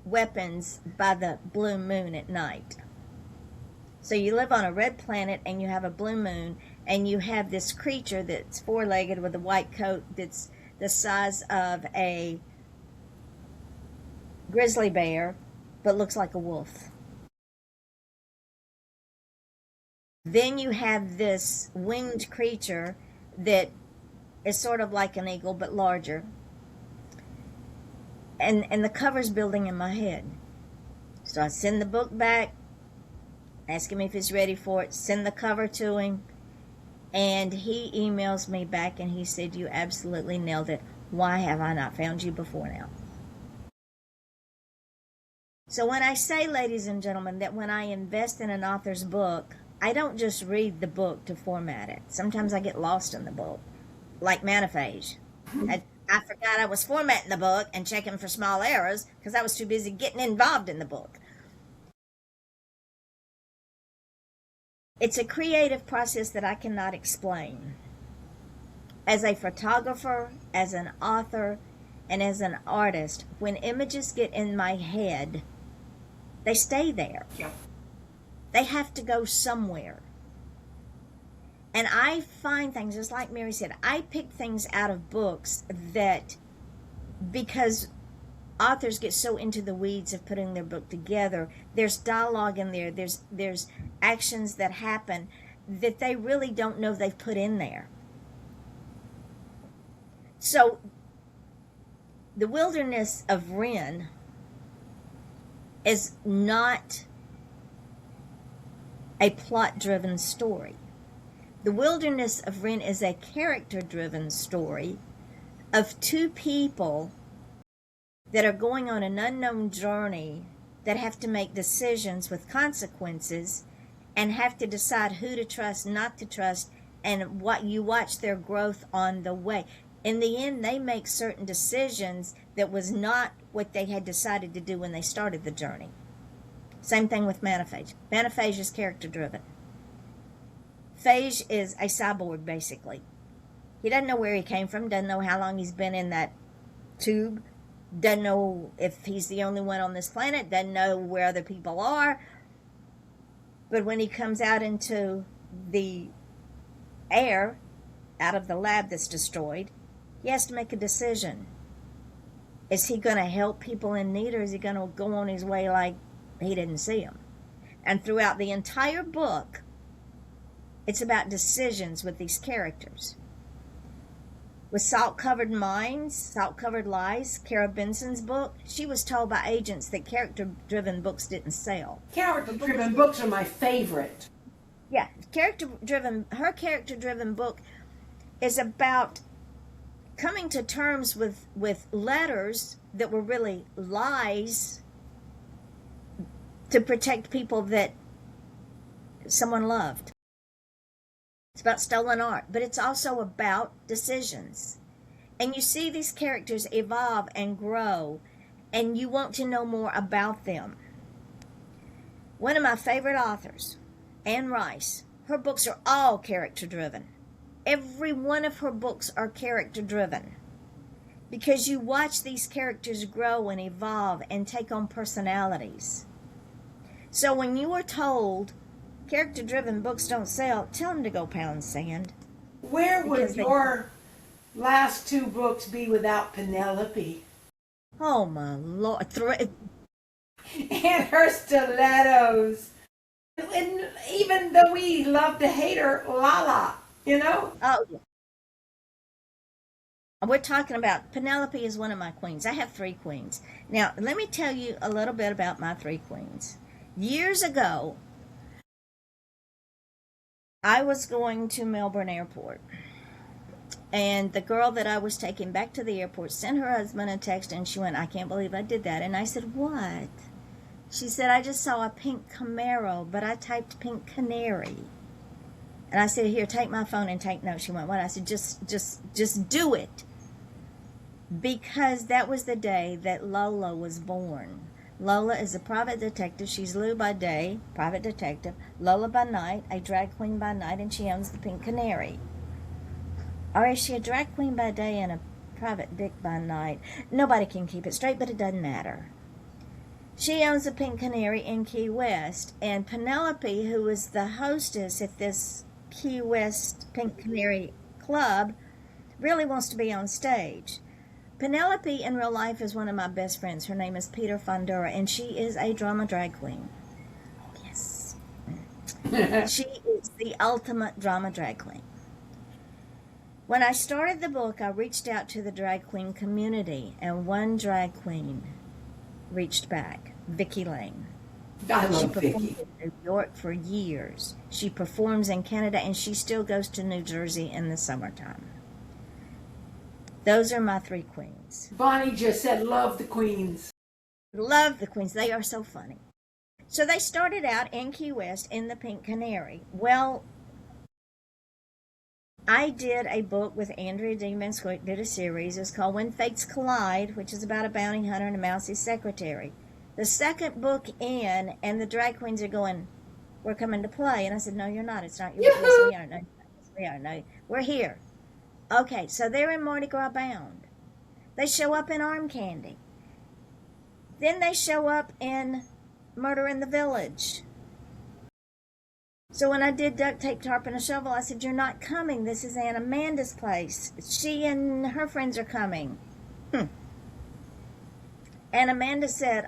weapons by the blue moon at night. So you live on a red planet and you have a blue moon, and you have this creature that's four-legged with a white coat that's the size of a grizzly bear, but looks like a wolf. Then you have this winged creature that is sort of like an eagle, but larger. And the cover's building in my head. So I send the book back, ask him if he's ready for it, send the cover to him, and he emails me back and he said, you absolutely nailed it. Why have I not found you before now? So when I say, ladies and gentlemen, that when I invest in an author's book, I don't just read the book to format it. Sometimes I get lost in the book, like Maniphage. I forgot I was formatting the book and checking for small errors because I was too busy getting involved in the book. It's a creative process that I cannot explain. As a photographer, as an author, and as an artist, when images get in my head, they stay there. Yeah. They have to go somewhere. And I find things, just like Mary said, I pick things out of books that, because authors get so into the weeds of putting their book together, there's dialogue in there, there's actions that happen that they really don't know they've put in there. So, The Wilderness of Wren is not a plot-driven story. The Wilderness of Wren is a character-driven story of two people that are going on an unknown journey that have to make decisions with consequences and have to decide who to trust, not to trust, and what you watch their growth on the way. In the end, they make certain decisions that was not what they had decided to do when they started the journey. Same thing with Manaphage. Manaphage is character driven. Phage is a cyborg, basically. He doesn't know where he came from, doesn't know how long he's been in that tube, doesn't know if he's the only one on this planet, doesn't know where other people are. But when he comes out into the air, out of the lab that's destroyed, he has to make a decision. Is he going to help people in need, or is he going to go on his way like he didn't see them? And throughout the entire book, it's about decisions with these characters. With Salt-Covered Minds, Salt-Covered Lies, Kara Benson's book, she was told by agents that character-driven books didn't sell. Character-driven books are my favorite. Yeah, her character-driven book is about coming to terms with letters that were really lies to protect people that someone loved. It's about stolen art, but it's also about decisions. And you see these characters evolve and grow, and you want to know more about them. One of my favorite authors, Anne Rice, her books are all character-driven. Every one of her books are character-driven, because you watch these characters grow and evolve and take on personalities. So when you are told character-driven books don't sell, tell them to go pound sand. Where would your last two books be without Penelope? Oh my Lord. And her stilettos. And even though we love to hate her, Lala, you know? Oh, yeah. We're talking about, Penelope is one of my queens. I have 3 queens. Now, let me tell you a little bit about my 3 queens. Years ago, I was going to Melbourne Airport, and the girl that I was taking back to the airport sent her husband a text, and she went, "I can't believe I did that." And I said, "What?" She said, "I just saw a pink Camaro, but I typed pink canary." And I said, "Here, take my phone and take notes." She went, "What?" I said, just do it. Because that was the day that Lola was born. Lola is a private detective. She's Lou by day, private detective. Lola by night, a drag queen by night, and she owns the Pink Canary. Or is she a drag queen by day and a private dick by night? Nobody can keep it straight, but it doesn't matter. She owns the Pink Canary in Key West, and Penelope, who is the hostess at this Key West Pink Canary club, really wants to be on stage. Penelope in real life is one of my best friends. Her name is Peter Fondura, and she is a drama drag queen. Yes. She is the ultimate drama drag queen. When I started the book, I reached out to the drag queen community, and one drag queen reached back, Vicki Lane. I love She performed Vicky. in New York for years. She performs in Canada, and she still goes to New Jersey in the summertime. Those are my 3 queens. Bonnie just said, "Love the queens." Love the queens. They are so funny. So they started out in Key West in the Pink Canary. Well, I did a book with Andrea D. Mansquick, did a series. It's called When Fates Collide, which is about a bounty hunter and a mousy secretary. The second book in, and the drag queens are going, "We're coming to play." And I said, "No, you're not. It's not your book." "Yes, we are." "No, yes, we are." "No, we're here." Okay, so they're in Mardi Gras Bound. They show up in Arm Candy. Then they show up in Murder in the Village. So when I did Duct Tape, Tarp, and a Shovel, I said, "You're not coming. This is Aunt Amanda's place. She and her friends are coming." And Amanda said,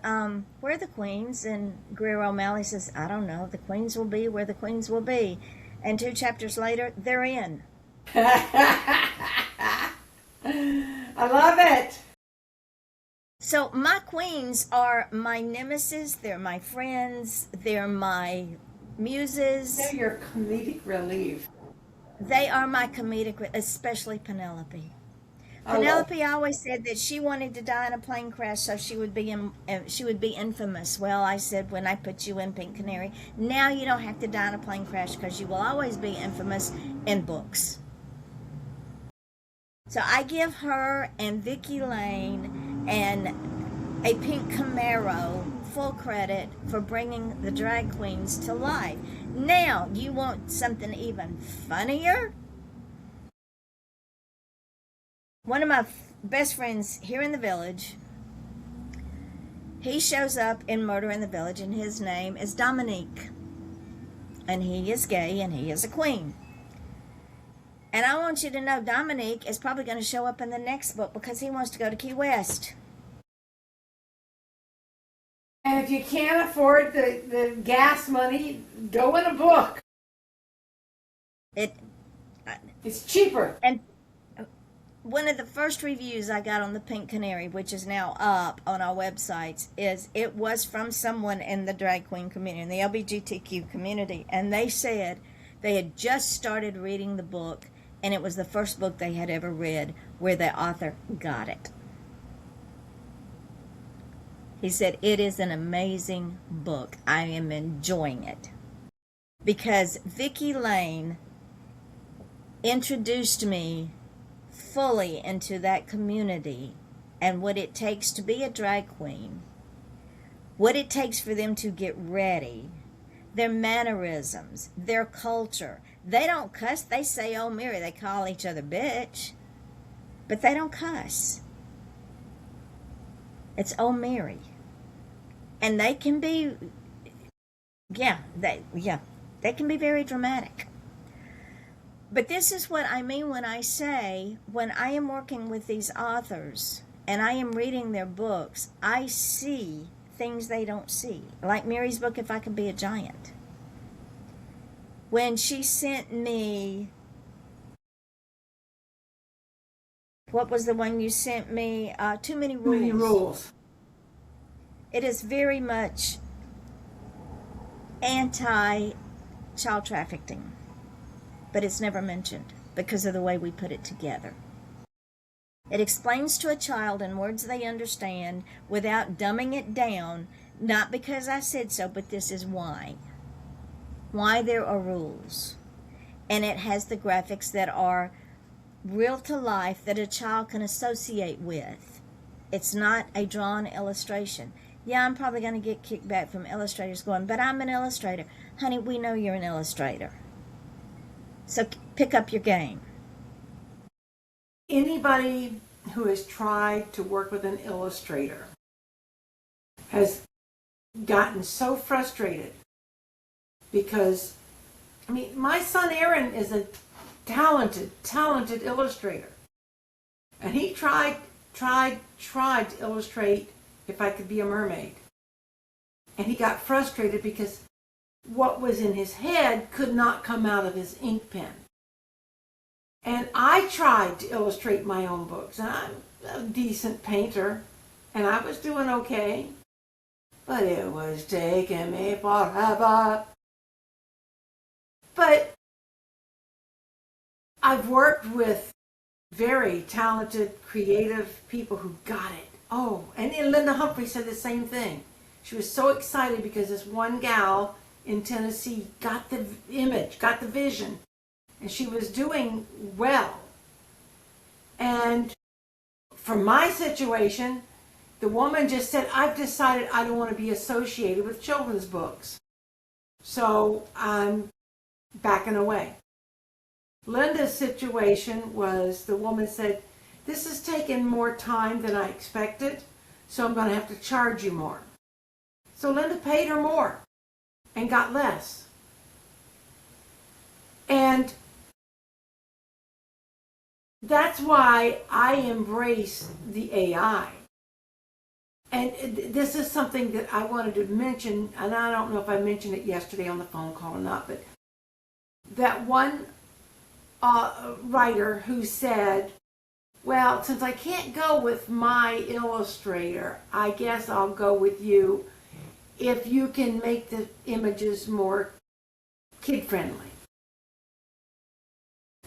"Where are the queens?" And Greer O'Malley says, "I don't know. The queens will be where the queens will be." And 2 chapters later, they're in. I love it. So my queens are my nemesis. They're my friends. They're my muses. They're your comedic relief. They are my comedic, especially Penelope. I Penelope always said that she wanted to die in a plane crash so she would be infamous. Well, I said, when I put you in Pink Canary, now you don't have to die in a plane crash because you will always be infamous in books. So I give her and Vicki Lane and a pink Camaro, full credit for bringing the drag queens to life. Now, you want something even funnier? One of my best friends here in the village, he shows up in Murder in the Village, and his name is Dominique. And he is gay, and he is a queen. And I want you to know Dominique is probably going to show up in the next book because he wants to go to Key West. And if you can't afford the gas money, go in a book. It's cheaper. And one of the first reviews I got on the Pink Canary, which is now up on our websites, is it was from someone in the drag queen community, in the LGBTQ community, and they said they had just started reading the book, and it was the first book they had ever read where the author got it. He said, it is an amazing book. I am enjoying it. Because Vicki Lane introduced me fully into that community and what it takes to be a drag queen, what it takes for them to get ready, their mannerisms, their culture. They don't cuss. They say, oh, Mary. They call each other bitch. But they don't cuss. It's oh, Mary. And they can be, they can be very dramatic. But this is what I mean when I say, when I am working with these authors and I am reading their books, I see things they don't see. Like Mary's book, If I Could Be a Giant. When she sent me, what was the one you sent me? Too Many Rules. Too Many Rules. It is very much anti-child trafficking. But it's never mentioned because of the way we put it together. It explains to a child in words they understand without dumbing it down, not because I said so, but this is why. Why there are rules. And it has the graphics that are real to life that a child can associate with. It's not a drawn illustration. Yeah, I'm probably going to get kickback from illustrators going, but I'm an illustrator. Honey, we know you're an illustrator. So pick up your game. Anybody who has tried to work with an illustrator has gotten so frustrated because, I mean, my son Aaron is a talented illustrator. And he tried to illustrate If I Could Be a Mermaid. And he got frustrated because what was in his head could not come out of his ink pen. And I tried to illustrate my own books, and I'm a decent painter, and I was doing okay, but it was taking me forever. But I've worked with very talented, creative people who got it. Oh, and Linda Humphrey said the same thing. She was so excited because this one gal in Tennessee got the image, got the vision, and she was doing well. And for my situation, the woman just said, I've decided I don't want to be associated with children's books. So I'm backing away. Linda's situation was the woman said, this is taking more time than I expected, so I'm going to have to charge you more. So Linda paid her more and got less. And that's why I embrace the AI. And this is something that I wanted to mention, and I don't know if I mentioned it yesterday on the phone call or not, but that one writer who said, well, since I can't go with my illustrator, I guess I'll go with you if you can make the images more kid-friendly.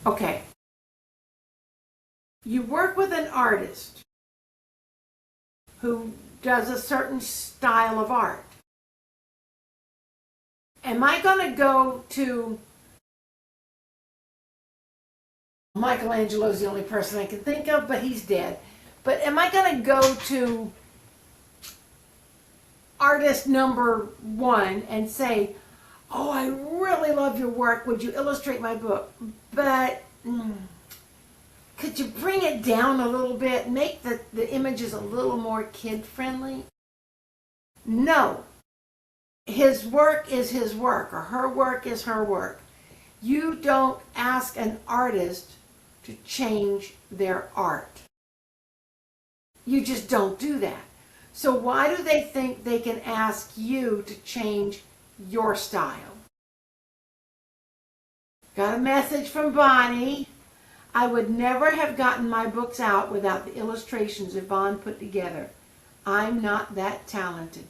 Okay. You work with an artist who does a certain style of art. Am I going to go to Michelangelo's the only person I can think of, but he's dead. But am I going to go to artist number one and say, oh, I really love your work. Would you illustrate my book? But could you bring it down a little bit? Make the images a little more kid-friendly? No. His work is his work, or her work is her work. You don't ask an artist to change their art. You just don't do that. So why do they think they can ask you to change your style? Got a message from Bonnie. I would never have gotten my books out without the illustrations Yvonne put together. I'm not that talented.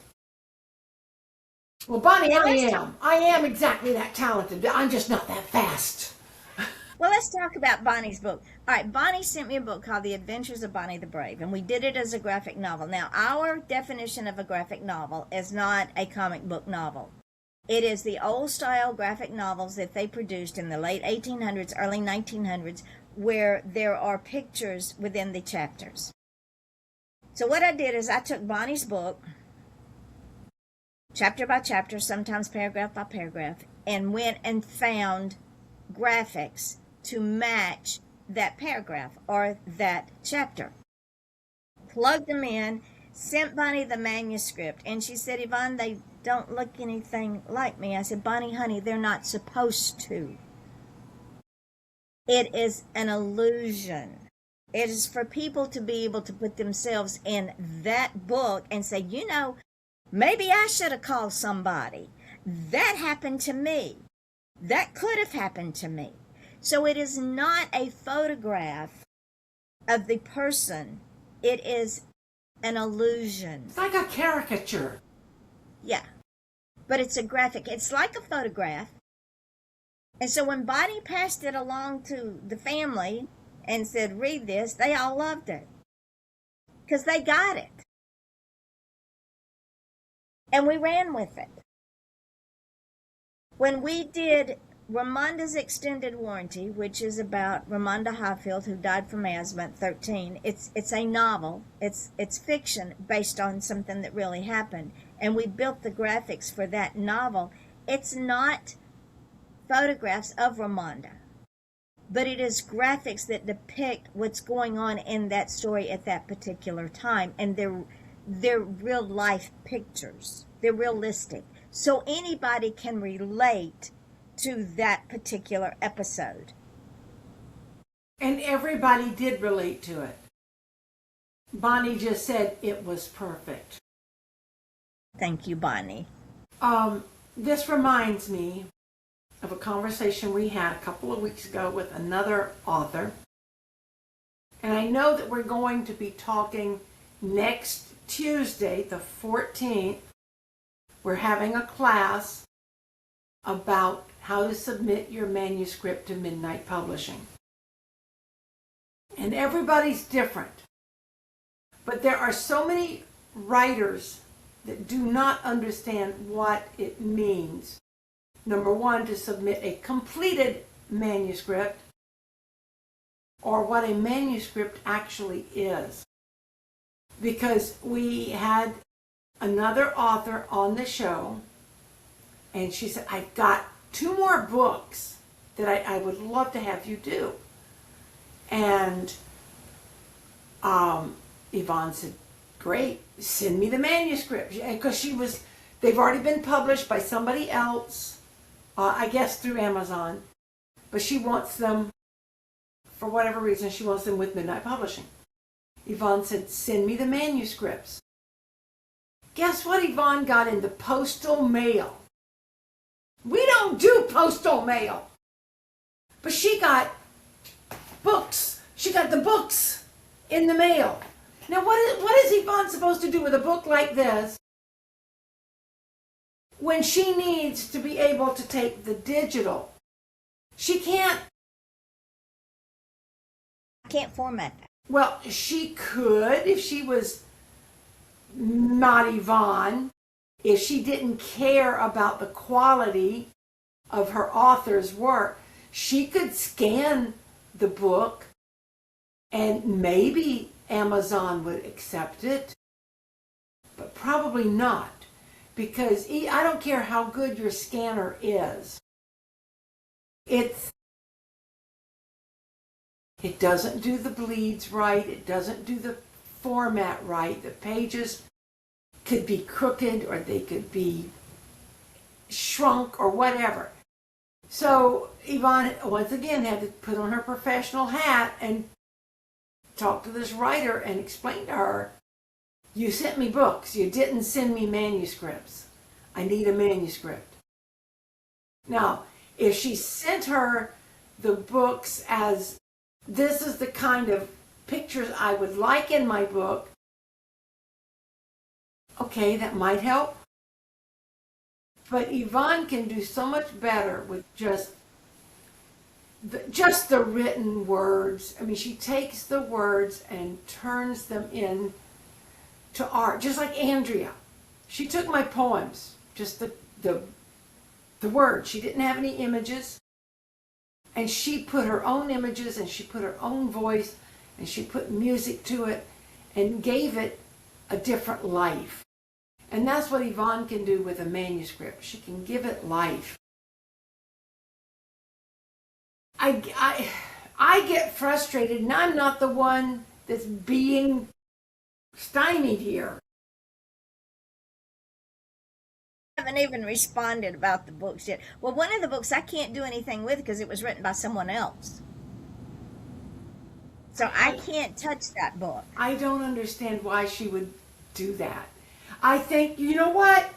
Well, Bonnie, I am. I am exactly that talented. I'm just not that fast. Well, let's talk about Bonnie's book. All right, Bonnie sent me a book called The Adventures of Bonnie the Brave, and we did it as a graphic novel. Now, our definition of a graphic novel is not a comic book novel. It is the old-style graphic novels that they produced in the late 1800s, early 1900s, where there are pictures within the chapters. So what I did is I took Bonnie's book, chapter by chapter, sometimes paragraph by paragraph, and went and found graphics to match that paragraph or that chapter. Plugged them in, sent Bonnie the manuscript, and she said, Yvonne, they don't look anything like me. I said, Bonnie, honey, they're not supposed to. It is an illusion. It is for people to be able to put themselves in that book and say, you know, maybe I should have called somebody. That happened to me. That could have happened to me. So it is not a photograph of the person. It is an illusion. It's like a caricature. Yeah. But it's a graphic. It's like a photograph. And so when Bonnie passed it along to the family and said, read this, they all loved it. Because they got it. And we ran with it. When we did Ramonda's Extended Warranty, which is about Ramonda Highfield, who died from asthma at 13, it's a novel. It's fiction based on something that really happened. And we built the graphics for that novel. It's not photographs of Ramonda, but it is graphics that depict what's going on in that story at that particular time. And they're real life pictures. They're realistic. So anybody can relate to that particular episode. And everybody did relate to it. Bonnie just said it was perfect. Thank you, Bonnie. This reminds me of a conversation we had a couple of weeks ago with another author. And I know that we're going to be talking next Tuesday, the 14th. We're having a class about how to submit your manuscript to Midnight Publishing. And everybody's different. But there are so many writers that do not understand what it means. Number one, to submit a completed manuscript, or what a manuscript actually is. Because we had another author on the show, and she said, I've got 2 more books that I would love to have you do. And Yvonne said, great, send me the manuscript. Because they've already been published by somebody else, I guess through Amazon. But she wants them, for whatever reason, she wants them with Midnight Publishing. Yvonne said, send me the manuscripts. Guess what Yvonne got in the postal mail? We don't do postal mail. But she got books. She got the books in the mail. Now, what is Yvonne supposed to do with a book like this when she needs to be able to take the digital? She can't format that. Well, she could if she was not Yvonne, if she didn't care about the quality of her author's work. She could scan the book and maybe Amazon would accept it, but probably not. because I don't care how good your scanner is. It doesn't do the bleeds right. It doesn't do the format right. The pages could be crooked or they could be shrunk or whatever. So Yvonne, once again, had to put on her professional hat and talk to this writer and explain to her, you sent me books. You didn't send me manuscripts. I need a manuscript. Now, if she sent her the books as, this is the kind of pictures I would like in my book, okay, that might help. But Yvonne can do so much better with just the written words. I mean, she takes the words and turns them in to art, just like Andrea. She took my poems, just the words. She didn't have any images. And she put her own images and she put her own voice and she put music to it and gave it a different life. And that's what Yvonne can do with a manuscript. She can give it life. I get frustrated, and I'm not the one that's being stymied here. I haven't even responded about the books yet. Well, one of the books I can't do anything with because it was written by someone else. So I can't touch that book. I don't understand why she would do that. I think, you know what?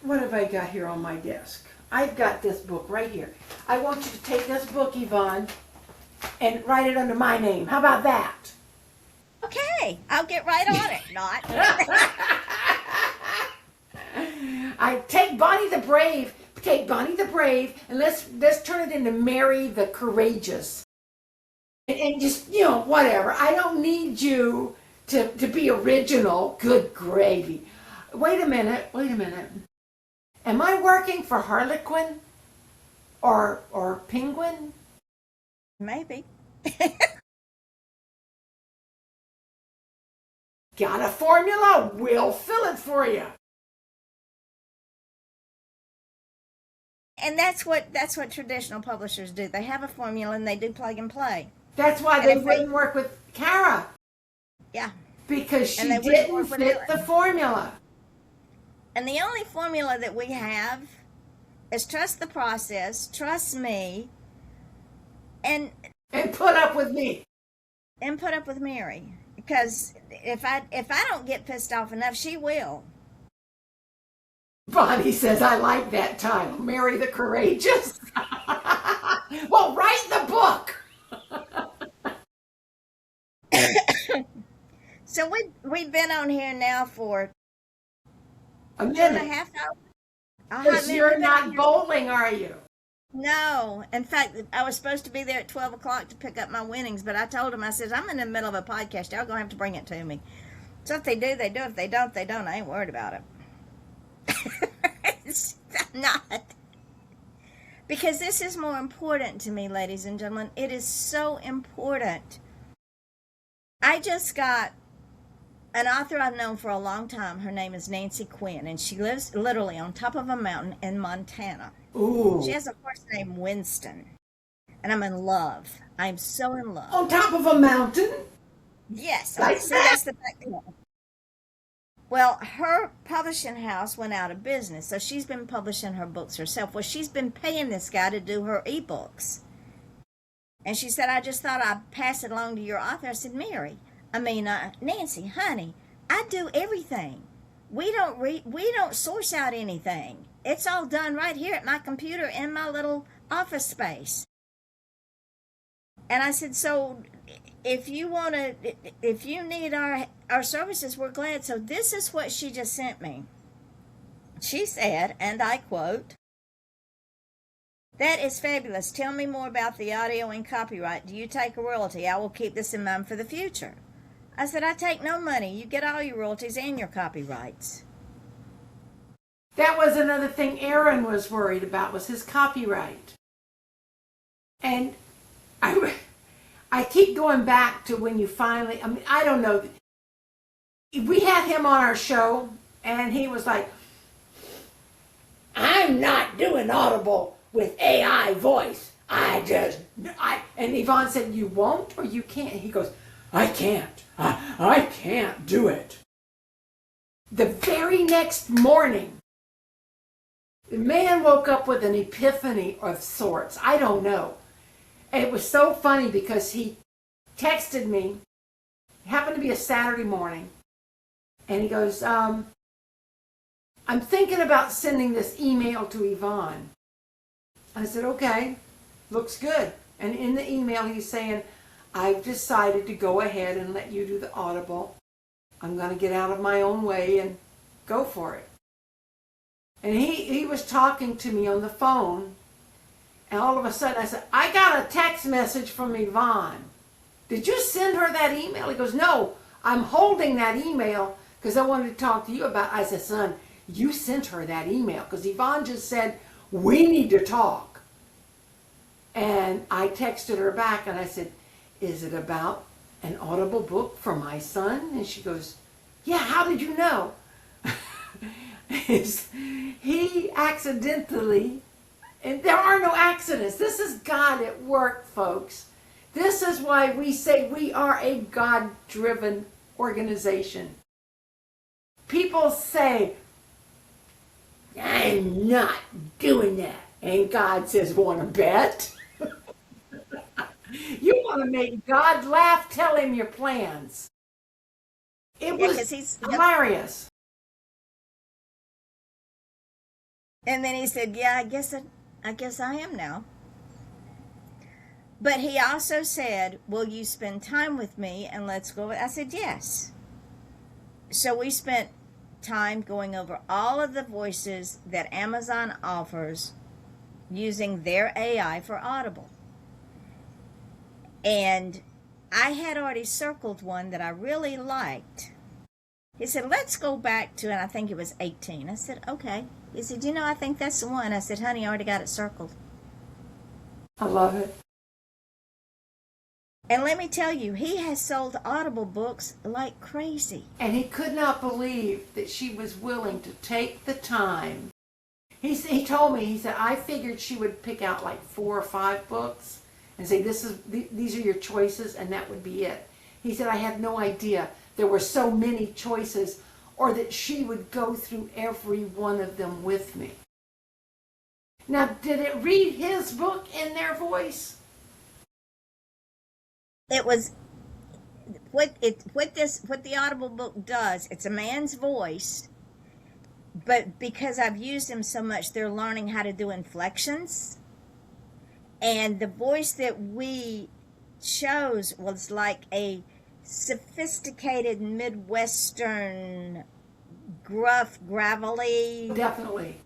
What have I got here on my desk? I've got this book right here. I want you to take this book, Yvonne, and write it under my name. How about that? Okay, I'll get right on it. Not. I take Bonnie the Brave, and let's turn it into Mary the Courageous. And just, whatever. I don't need you to be original. Good gravy. Wait a minute. Am I working for Harlequin or Penguin? Maybe. Got a formula? We'll fill it for you. And that's what traditional publishers do. They have a formula and they do plug and play. That's why they wouldn't work with Kara. Yeah. Because she didn't fit the formula. And the only formula that we have is trust the process, trust me, and put up with me. And put up with Mary. Because if I don't get pissed off enough, she will. Bonnie says, I like that title, Mary the Courageous. Well, write the book. So we've been on here now for a minute. 2.5 hours. Because you're not bowling, are you? No. In fact, I was supposed to be there at 12 o'clock to pick up my winnings, but I told them, I said, I'm in the middle of a podcast. Y'all going to have to bring it to me. So if they do, they do. If they don't, they don't. I ain't worried about it. I'm not. Because this is more important to me, ladies and gentlemen. It is so important. I just got an author I've known for a long time. Her name is Nancy Quinn, and she lives literally on top of a mountain in Montana. Ooh. She has a horse named Winston, and I'm in love. I'm so in love. On top of a mountain? Yes. Like See, that? that's the background. Well, her publishing house went out of business, so she's been publishing her books herself. Well, she's been paying this guy to do her ebooks. And she said, I just thought I'd pass it along to your author. I said, Nancy, honey, I do everything. We don't source out anything. It's all done right here at my computer in my little office space. And I said, so if you need our services, we're glad. So this is what she just sent me. She said, and I quote, "That is fabulous. Tell me more about the audio and copyright. Do you take a royalty? I will keep this in mind for the future." I said, I take no money. You get all your royalties and your copyrights. That was another thing Aaron was worried about, was his copyright. And I keep going back to when you finally, I don't know. We had him on our show, and he was like, I'm not doing Audible with AI voice. And Yvonne said, you won't or you can't? He goes, I can't. I can't do it. The very next morning, the man woke up with an epiphany of sorts. I don't know. And it was so funny because he texted me. It happened to be a Saturday morning. And he goes, I'm thinking about sending this email to Yvonne. I said, okay, looks good. And in the email, he's saying, I've decided to go ahead and let you do the Audible. I'm going to get out of my own way and go for it. And he was talking to me on the phone. And all of a sudden I said, I got a text message from Yvonne. Did you send her that email? He goes, no, I'm holding that email because I wanted to talk to you about it. I said, son, you sent her that email because Yvonne just said, we need to talk. And I texted her back and I said, is it about an Audible book for my son? And she goes, yeah, how did you know? He accidentally, and there are no accidents. This is God at work, folks. This is why we say we are a God-driven organization. People say, I'm not doing that. And God says, want to bet? You want to make God laugh? Tell him your plans. It was hilarious. And then he said, yeah, I guess I am now. But he also said, will you spend time with me and let's go? I said, yes. So we spent time going over all of the voices that Amazon offers using their AI for Audible. And I had already circled one that I really liked. He said, let's go back to, and I think it was 18. I said, okay. He said, I think that's the one. I said, honey, I already got it circled. I love it. And let me tell you, he has sold Audible books like crazy. And he could not believe that she was willing to take the time. He told me, he said, I figured she would pick out like 4 or 5 books and say, these are your choices, and that would be it. He said, I had no idea there were so many choices, or that she would go through every one of them with me. Now, did it read his book in their voice? It was what the Audible book does. It's a man's voice, but because I've used him so much, they're learning how to do inflections. And the voice that we chose was like a sophisticated Midwestern, gruff, gravelly. Definitely.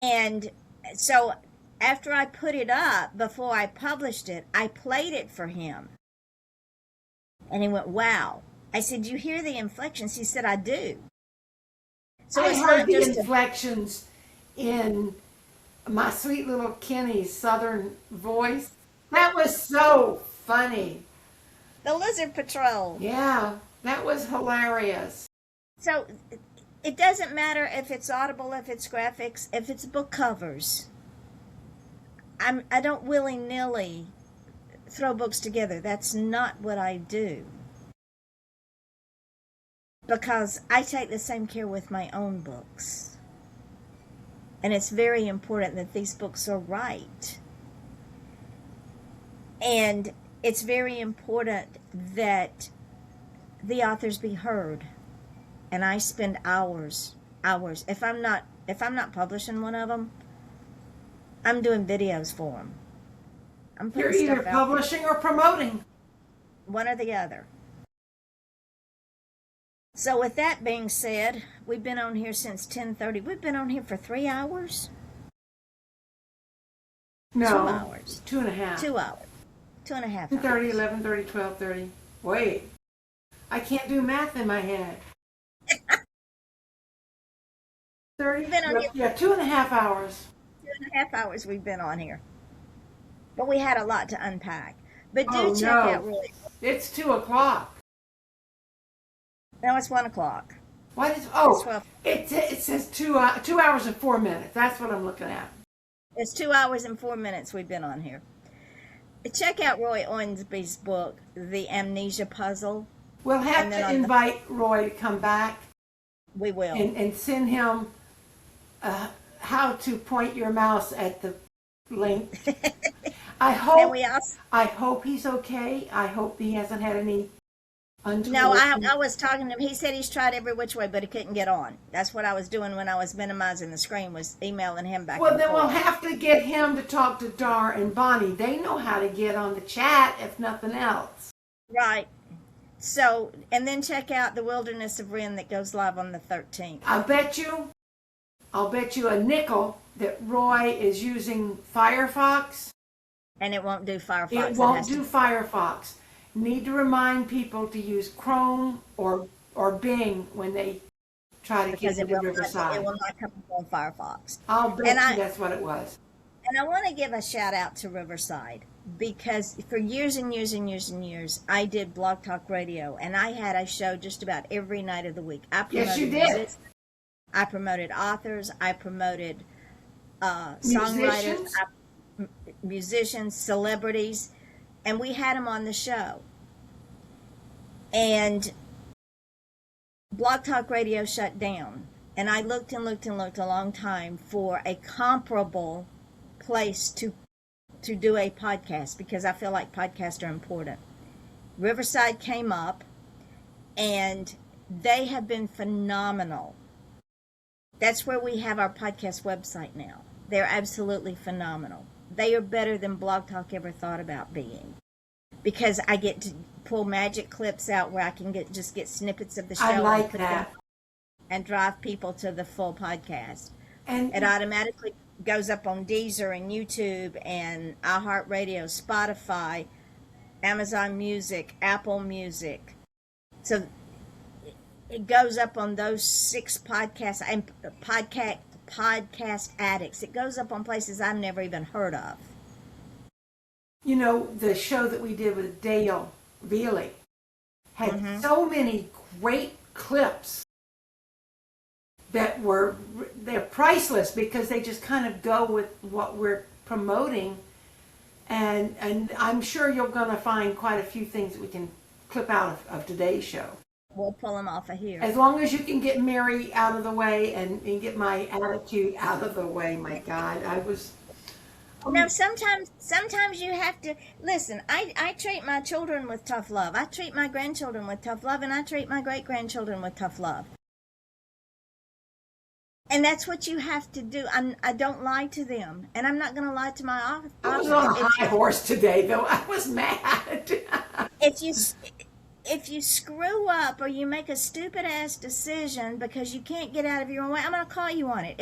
And so after I put it up, before I published it, I played it for him. And he went, wow. I said, you hear the inflections? He said, I do. So I it's heard not the just inflections in my sweet little Kenny's southern voice. That was so funny. The Lizard Patrol. Yeah, that was hilarious. So it doesn't matter if it's Audible, if it's graphics, if it's book covers. I don't willy-nilly throw books together. That's not what I do. Because I take the same care with my own books. And it's very important that these books are right. And it's very important that the authors be heard. And I spend hours. If I'm not publishing one of them, I'm doing videos for them. I'm You're putting either stuff out publishing there. or promoting. One or the other. So with that being said, we've been on here since 10:30. We've been on here for 3 hours. No. 2 hours. 2.5. 2 hours. 2.5 hours. 10:30, 11:30, 12:30. Wait. I can't do math in my head. 30. We've been on here. Yeah, 2.5 hours. 2.5 hours we've been on here. But we had a lot to unpack. But do check out Roy. It's 2 o'clock. Now it's 1 o'clock. What is? It's Oh, 12. it says 2 hours and 4 minutes. That's what I'm looking at. It's 2 hours and 4 minutes we've been on here. Check out Roy Owenby's book, The Amnesia Puzzle. We'll have And then to on invite Roy to come back We will. and send him how to point your mouse at the link. I And hope we also, I hope he's okay. I hope he hasn't had any untoward. no, I was talking to him. He said he's tried every which way, but he couldn't get on. That's what I was doing when I was minimizing the screen, was emailing him back. Well, and then we'll forth. have to get him to talk to Dar and Bonnie. They know how to get on the chat, if nothing else. Right. So, and then check out The Wilderness of Ren that goes live on the 13th. I'll bet you a nickel that Roy is using Firefox. And it won't do Firefox. It won't has do to- Firefox. Need to remind people to use Chrome or Bing when they try to because get it into will, not, Riverside. it will not come up on Firefox. I'll bet And you that's what it was. And I want to give a shout out to Riverside, because for years and years and years and years, I did Blog Talk Radio, and I had a show just about every night of the week. I promoted Yes, you did. musicians, I promoted authors, I promoted songwriters, musicians, celebrities, and we had them on the show. And Blog Talk Radio shut down, and I looked and looked and looked a long time for a comparable place to do a podcast, because I feel like podcasts are important. Riverside came up, and they have been phenomenal. That's where we have our podcast website now. They're absolutely phenomenal. They are better than Blog Talk ever thought about being, because I get to pull magic clips out where I can just get snippets of the show. I like and put that. them and drive people to the full podcast. And It automatically goes up on Deezer and YouTube and iHeartRadio, Spotify, Amazon Music, Apple Music. So it goes up on those 6 podcasts and podcast addicts. It goes up on places I've never even heard of. you know, the show that we did with Dale Veely had so many great clips that they're priceless, because they just kind of go with what we're promoting, and I'm sure you're going to find quite a few things that we can clip out of today's show. We'll pull them off of here. As long as you can get Mary out of the way and get my attitude out of the way. My God, I was. No, sometimes you have to listen. I treat my children with tough love. I treat my grandchildren with tough love, and I treat my great grandchildren with tough love. And that's what you have to do. I don't lie to them, and I'm not going to lie to my office. I was on a high horse today, though. I was mad. If you screw up or you make a stupid ass decision because you can't get out of your own way, I'm going to call you on it.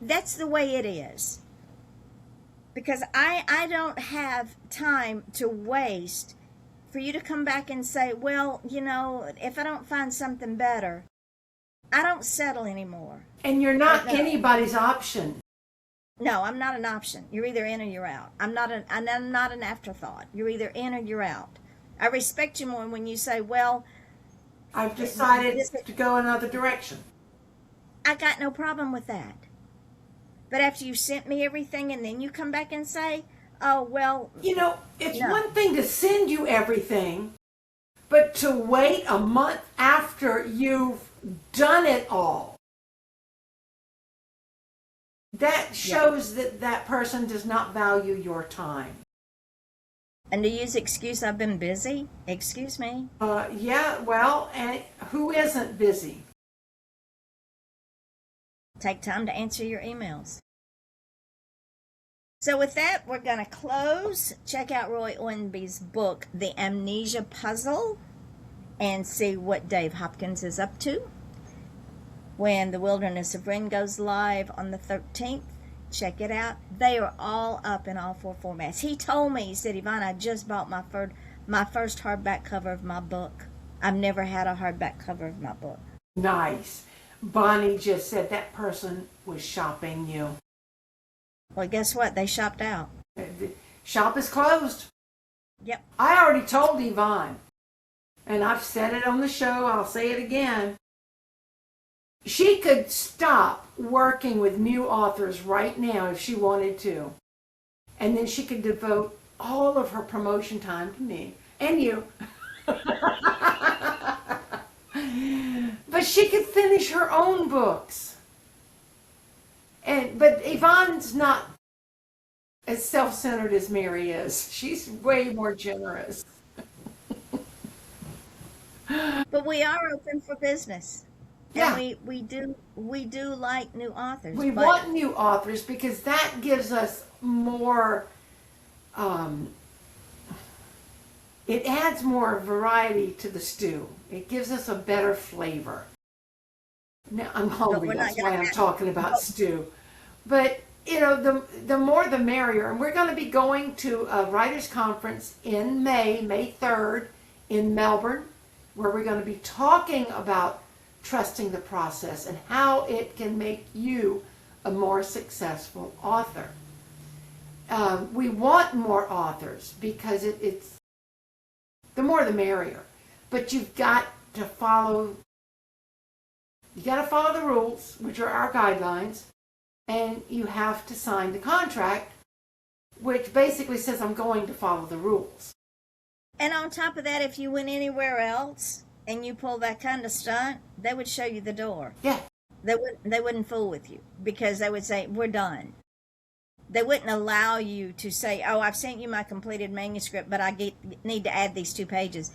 That's the way it is. Because I don't have time to waste for you to come back and say, well, you know, if I don't find something better, I don't settle anymore. And you're not anybody's option. No, I'm not an option. You're either in or you're out. I'm not an afterthought. You're either in or you're out. I respect you more when you say, well, I've decided to go another direction. I got no problem with that. But after you sent me everything and then you come back and say, oh, well. You know, it's No. one thing to send you everything, but to wait a month after you've done it all, that shows that person does not value your time. And to use excuse, I've been busy. Excuse me. Yeah, well, and who isn't busy? Take time to answer your emails. So with that, we're going to close. Check out Roy Owenby's book, The Amnesia Puzzle, and see what Dave Hopkins is up to. When The Wilderness of Ren goes live on the 13th, check it out. They are all up in all 4 formats. He told me, he said, Yvonne, I just bought my first hardback cover of my book. I've never had a hardback cover of my book. Nice. Bonnie just said that person was shopping you. Well, guess what? They shopped out. The shop is closed. Yep. I already told Yvonne, and I've said it on the show, I'll say it again. She could stop working with new authors right now if she wanted to. And then she could devote all of her promotion time to me and you. But she could finish her own books. But Yvonne's not as self-centered as Mary is. She's way more generous. But we are open for business. Yeah. And we do like new authors. We but want new authors because that gives us more, it adds more variety to the stew. It gives us a better flavor. Now, I'm hungry, we're not that's gonna why I'm have- talking about stew. But, the more the merrier. And we're going to be going to a writers' conference in May 3rd in Melbourne, where we're going to be talking about trusting the process and how it can make you a more successful author. We want more authors because it's the more the merrier. But you've got to follow the rules, which are our guidelines, and you have to sign the contract, which basically says I'm going to follow the rules. And on top of that, if you went anywhere else and you pulled that kind of stunt, they would show you the door. Yeah. They wouldn't fool with you because they would say, we're done. They wouldn't allow you to say, oh, I've sent you my completed manuscript, but I need to add these 2 pages.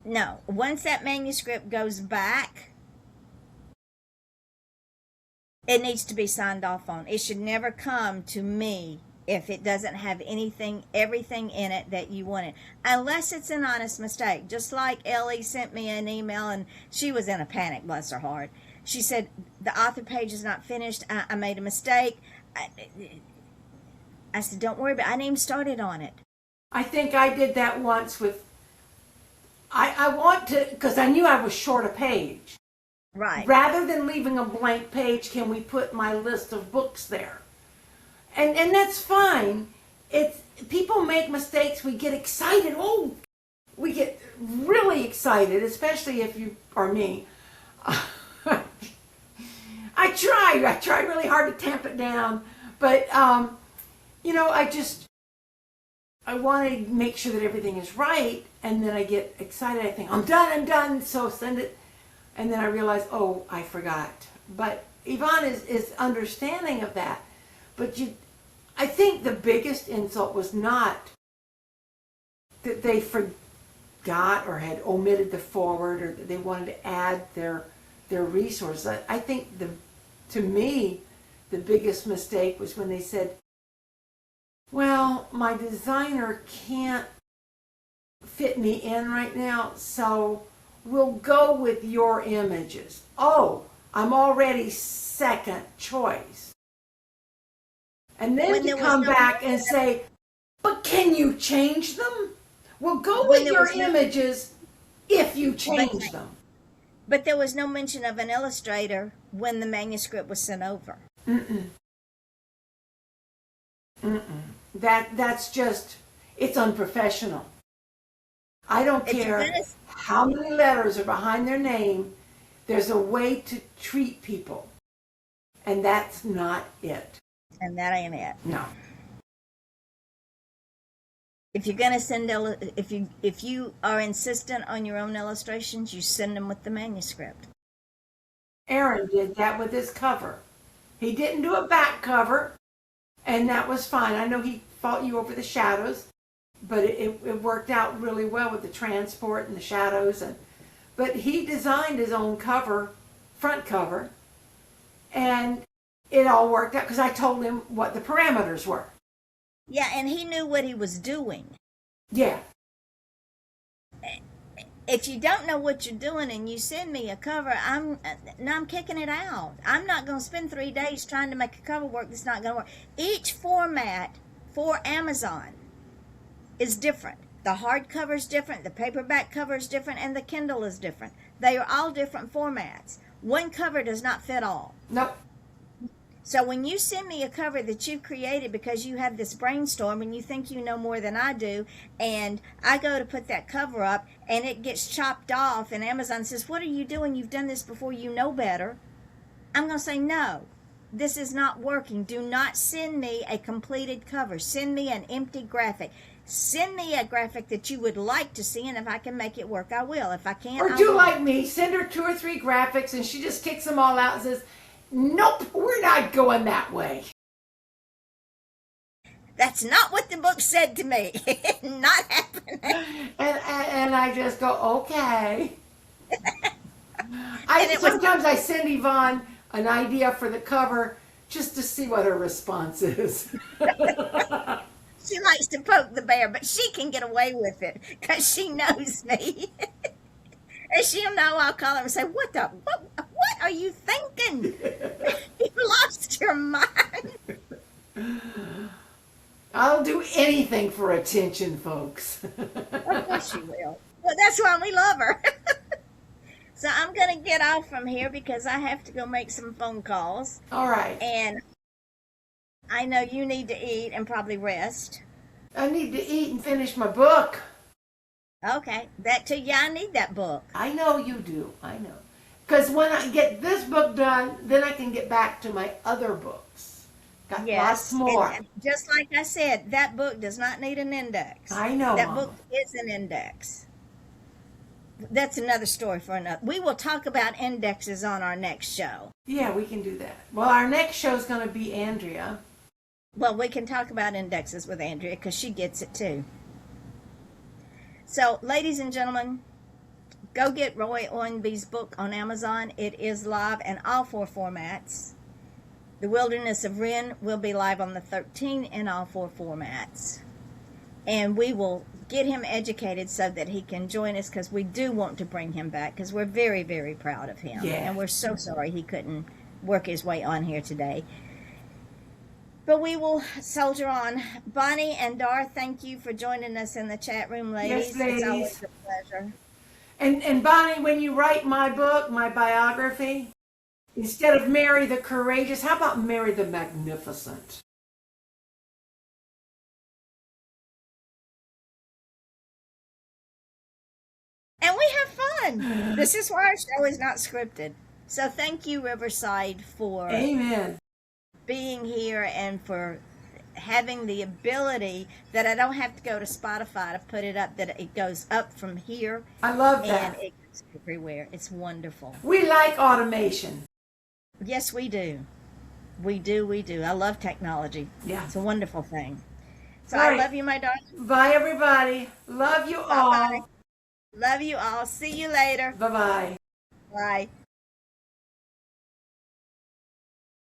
No, once that manuscript goes back, it needs to be signed off on. It should never come to me if it doesn't have everything in it that you wanted, unless it's an honest mistake. Just like Ellie sent me an email, and she was in a panic, bless her heart. She said, the author page is not finished. I made a mistake. I said, don't worry about it. I didn't even started on it. I think I did that once with, I want to, because I knew I was short a page. Right. Rather than leaving a blank page, can we put my list of books there? And that's fine. It's people make mistakes. We get excited. Oh, we get really excited, especially if you are me. I try really hard to tamp it down, but I want to make sure that everything is right, and then I get excited. I think I'm done. So send it, and then I realize, oh, I forgot. But Yvonne is understanding of that. But I think the biggest insult was not that they forgot or had omitted the forward or that they wanted to add their resources. I think to me, the biggest mistake was when they said, well, my designer can't fit me in right now, so we'll go with your images. Oh, I'm already second choice. And then to come back and say, but can you change them? We'll go with your images if you change them. But there was no mention of an illustrator when the manuscript was sent over. That's just, it's unprofessional. I don't care how many letters are behind their name. There's a way to treat people. And that's not it. And that ain't it. No. If you're gonna send if you are insistent on your own illustrations, you send them with the manuscript. Aaron did that with his cover. He didn't do a back cover, and that was fine. I know he fought you over the shadows, but it worked out really well with the transport and the shadows. But he designed his own cover, front cover, and it all worked out because I told him what the parameters were. Yeah, and he knew what he was doing. Yeah. If you don't know what you're doing and you send me a cover, I'm kicking it out. I'm not going to spend 3 days trying to make a cover work that's not going to work. Each format for Amazon is different. The hardcover is different, the paperback cover is different, and the Kindle is different. They are all different formats. One cover does not fit all. Nope. So when you send me a cover that you've created because you have this brainstorm and you think you know more than I do, and I go to put that cover up and it gets chopped off and Amazon says, "What are you doing? You've done this before, you know better." I'm going to say, "No, this is not working. Do not send me a completed cover. Send me an empty graphic. Send me a graphic that you would like to see, and if I can make it work, I will. If I can't, Or I do won't." like me, send her 2 or 3 graphics and she just kicks them all out and says, "Nope, we're not going that way." That's not what the book said to me. Not happening. And I just go, okay. And it was- Sometimes I send Yvonne an idea for the cover just to see what her response is. She likes to poke the bear, but she can get away with it because she knows me. And she'll know I'll call her and say, what are you thinking? You lost your mind. I'll do anything for attention, folks. Of course she will. Well, that's why we love her. So I'm going to get off from here because I have to go make some phone calls. All right. And I know you need to eat and probably rest. I need to eat and finish my book. Okay, that too. Yeah, I need that book. I know you do. I know. Because when I get this book done, then I can get back to my other books. Got lots more. And just like I said, that book does not need an index. I know, That Mama. book is an index. That's another story for another. We will talk about indexes on our next show. Yeah, we can do that. Well, our next show is going to be Andrea. Well, we can talk about indexes with Andrea because she gets it too. So, ladies and gentlemen, go get Roy Owenby's book on Amazon. It is live in all 4 formats. The Wilderness of Ren will be live on the 13th in all 4 formats. And we will get him educated so that he can join us because we do want to bring him back because we're very, very proud of him. Yeah. And we're so sorry he couldn't work his way on here today. But we will soldier on. Bonnie and Dar, thank you for joining us in the chat room, ladies. Yes, ladies. It's always a pleasure. And Bonnie, when you write my book, my biography, instead of Mary the Courageous, how about Mary the Magnificent? And we have fun. This is why our show is not scripted. So thank you, Riverside, for Amen. being here and for having the ability that I don't have to go to Spotify to put it up, that it goes up from here I love and that. it goes everywhere. It's wonderful. We like automation. Yes, we do. We do. I love technology. Yeah. It's a wonderful thing. So All I right. love you, my darling. Bye, everybody. Love you Bye-bye. all. Love you all. See you later. Bye-bye. Bye.